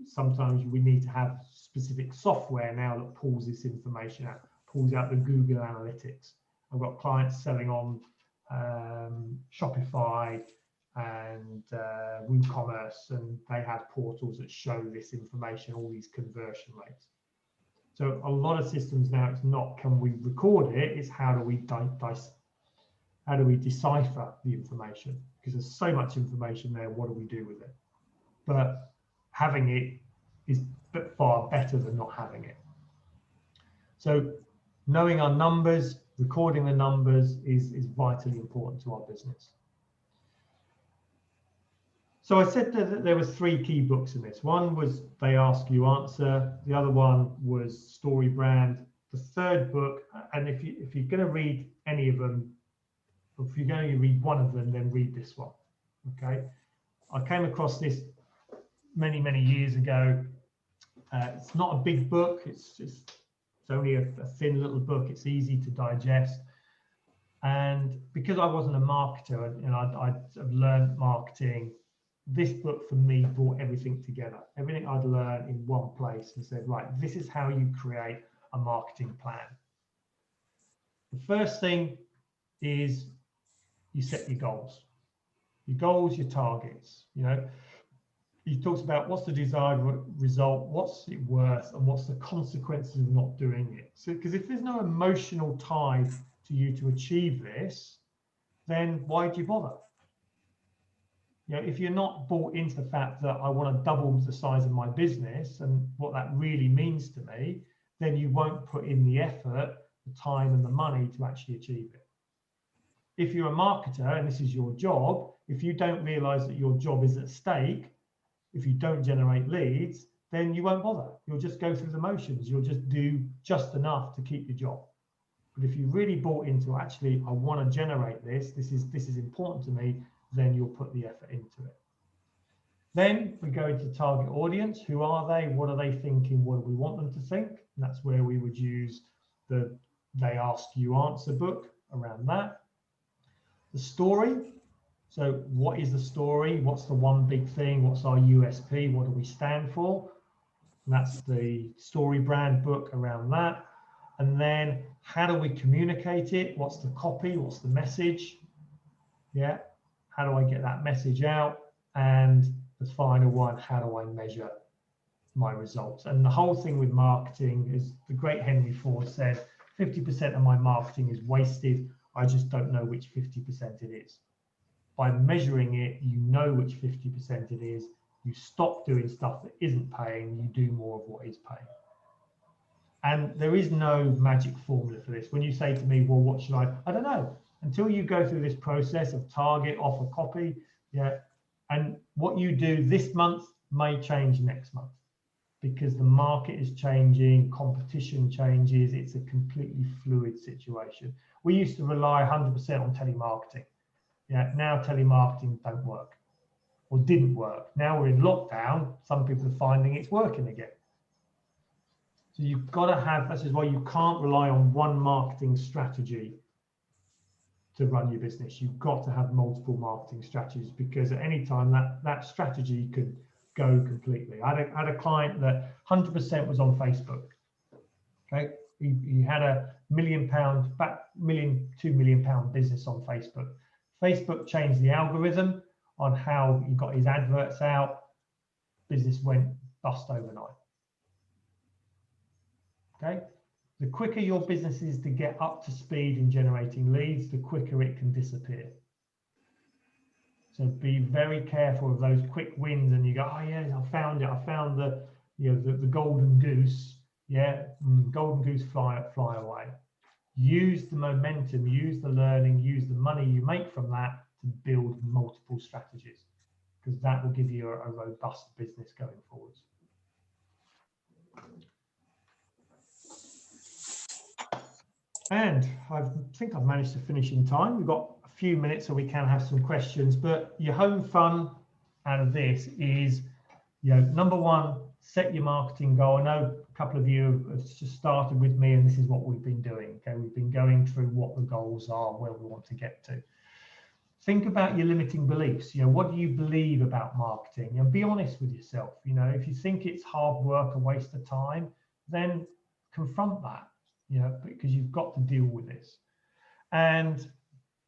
Sometimes we need to have specific software now that pulls this information out, pulls out the Google Analytics. I've got clients selling on Shopify and WooCommerce, and they have portals that show this information, all these conversion rates. So a lot of systems now, it's not can we record it, it's how do we decipher the information? Because there's so much information there, what do we do with it? But having it is far better than not having it. So knowing our numbers, recording the numbers is vitally important to our business. So I said that there were 3 key books in this. One was They Ask You Answer. The other one was Story Brand. The third book, and if you're going to read any of them, if you're going to read one of them, then read this one. Okay, I came across this many years ago. It's not a big book. It's only a thin little book. It's easy to digest. And because I wasn't a marketer and I'd learned marketing, this book for me brought everything together. Everything I'd learned in one place and said, right, this is how you create a marketing plan. The first thing is you set your goals. Your goals, your targets. You know, he talks about what's the desired result, what's it worth, and what's the consequences of not doing it. So, because if there's no emotional tie to you to achieve this, then why do you bother? You know, if you're not bought into the fact that I want to double the size of my business and what that really means to me, then you won't put in the effort, the time, and the money to actually achieve it. If you're a marketer and this is your job, if you don't realize that your job is at stake, if you don't generate leads, then you won't bother. You'll just go through the motions. You'll just do just enough to keep your job. But if you really bought into actually, I want to generate this, this is important to me, then you'll put the effort into it. Then we go into target audience. Who are they? What are they thinking? What do we want them to think? And that's where we would use the They Ask You Answer book around that. The story. So what is the story? What's the one big thing? What's our USP? What do we stand for? And that's the Story Brand book around that. And then how do we communicate it? What's the copy? What's the message? Yeah. How do I get that message out? And the final one, how do I measure my results? And the whole thing with marketing is the great Henry Ford said, 50% of my marketing is wasted. I just don't know which 50% it is. By measuring it, you know which 50% it is. You stop doing stuff that isn't paying, you do more of what is paying. And there is no magic formula for this. When you say to me, well, what should I don't know. Until you go through this process of target, offer, copy, yeah, and what you do this month may change next month because the market is changing, competition changes, it's a completely fluid situation. We used to rely 100% on telemarketing. Yeah, now telemarketing don't work or didn't work. Now we're in lockdown, some people are finding it's working again. So you've got to have, this is why you can't rely on one marketing strategy to run your business. You've got to have multiple marketing strategies because at any time that strategy could go completely. I had a client that 100% was on Facebook. Okay, he had a £1 million, £2 million business on Facebook. Facebook changed the algorithm on how he got his adverts out. Business went bust overnight. Okay. The quicker your business is to get up to speed in generating leads, the quicker it can disappear. So be very careful of those quick wins and you go, oh yeah, I found it. I found the, you know, the golden goose. Yeah, golden goose fly away. Use the momentum, use the learning, use the money you make from that to build multiple strategies because that will give you a robust business going forwards. And I think I've managed to finish in time. We've got a few minutes so we can have some questions, but your home fun out of this is, number one, set your marketing goal. I know a couple of you have just started with me, and this is what we've been doing. Okay, we've been going through what the goals are, where we want to get to. Think about your limiting beliefs. What do you believe about marketing? And be honest with yourself. If you think it's hard work, a waste of time, then confront that. Because you've got to deal with this. And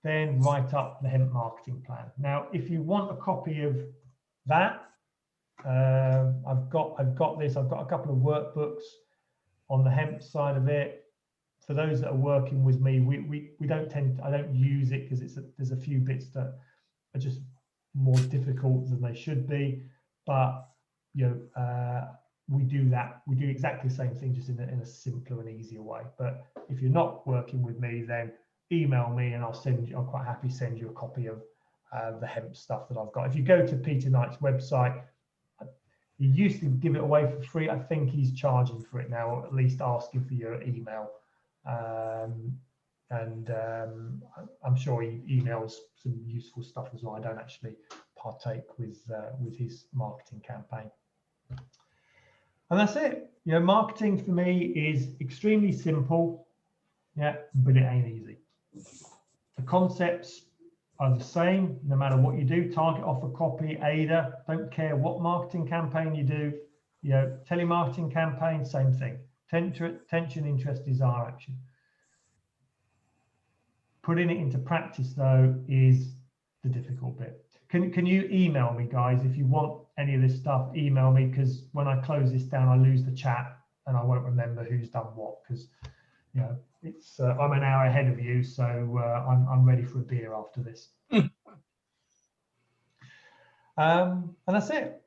then write up the hemp marketing plan. Now, if you want a copy of that, I've got this. I've got a couple of workbooks on the hemp side of it. For those that are working with me, we don't I don't use it because there's a few bits that are just more difficult than they should be. But we do that. We do exactly the same thing, just in a simpler and easier way. But if you're not working with me, then email me and I'm quite happy to send you a copy of the hemp stuff that I've got. If you go to Peter Knight's website, he used to give it away for free. I think he's charging for it now, or at least asking for your email. I'm sure he emails some useful stuff as well. I don't actually partake with his marketing campaign. And that's it. Marketing for me is extremely simple, but it ain't easy. The concepts are the same no matter what you do. Target offer, copy, ADA, don't care what marketing campaign you do. Telemarketing campaign, same thing. Attention, interest, desire, action. Putting it into practice, though, is the difficult bit. Can you email me, guys, if you want any of this stuff? Email me, because when I close this down, I lose the chat and I won't remember who's done what, because it's I'm an hour ahead of you, so I'm ready for a beer after this. And that's it,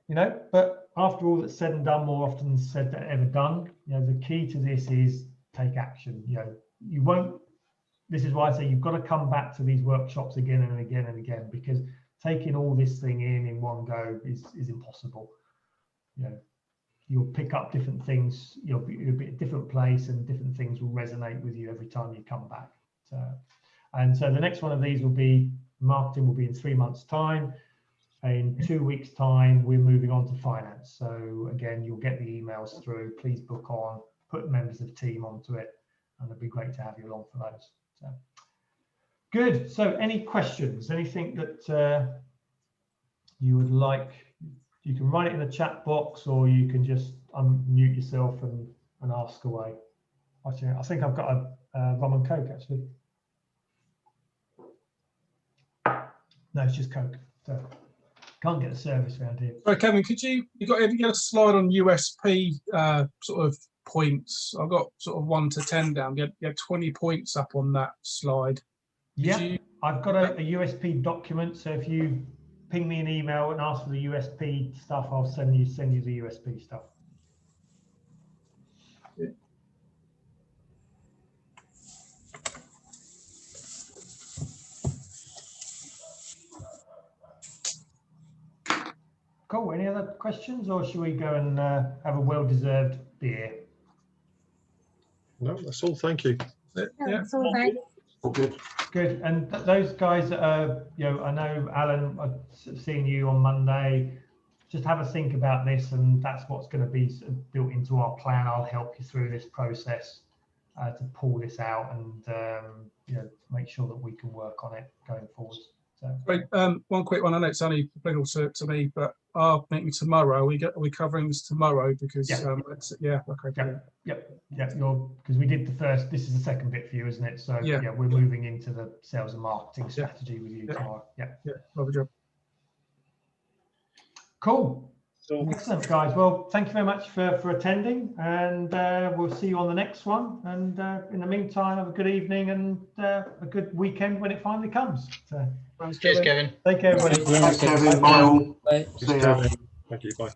But after all that's said and done, more often said than ever done, the key to this is take action. You won't. This is why I say you've got to come back to these workshops again and again and again, because taking all this thing in one go is impossible. You'll pick up different things. You'll be at a different place, and different things will resonate with you every time you come back. So the next one of these will be marketing. Will be in 3 months' time. In 2 weeks' time, we're moving on to finance. So again, you'll get the emails through. Please book on. Put members of the team onto it, and it'd be great to have you along for those. So good. So any questions? Anything that you would like? You can write it in the chat box, or you can just unmute yourself and ask away. Actually, I think I've got a rum and coke actually. No, it's just coke. So can't get a service around here. Right, Kevin, you got a slide on USP sort of points? I've got sort of 1 to 10 down. You had 20 points up on that slide. Yeah, I've got a USP document. So if you ping me an email and ask for the USP stuff, I'll send you the USP stuff. Yeah. Cool. Any other questions, or should we go and have a well-deserved beer? No, that's all. Thank you. Yeah. That's all, thanks. All good. Good. And those guys, I know Alan, I've seen you on Monday. Just have a think about this, and that's what's going to be built into our plan. I'll help you through this process to pull this out and make sure that we can work on it going forward. So. Great. One quick one. I know it's only applicable to me, but our meeting tomorrow. Are we covering this tomorrow? Because okay. Yep. Because we did the first. This is the second bit for you, isn't it? So we're moving into the sales and marketing strategy with you tomorrow. Yeah. Lovely job. Cool. Excellent, guys. Well, thank you very much for attending, and we'll see you on the next one. And in the meantime, have a good evening and a good weekend when it finally comes. So, Cheers, Kevin. Take care, everybody. Thanks, Kevin. Bye all. Bye. See ya. Thank you. Bye.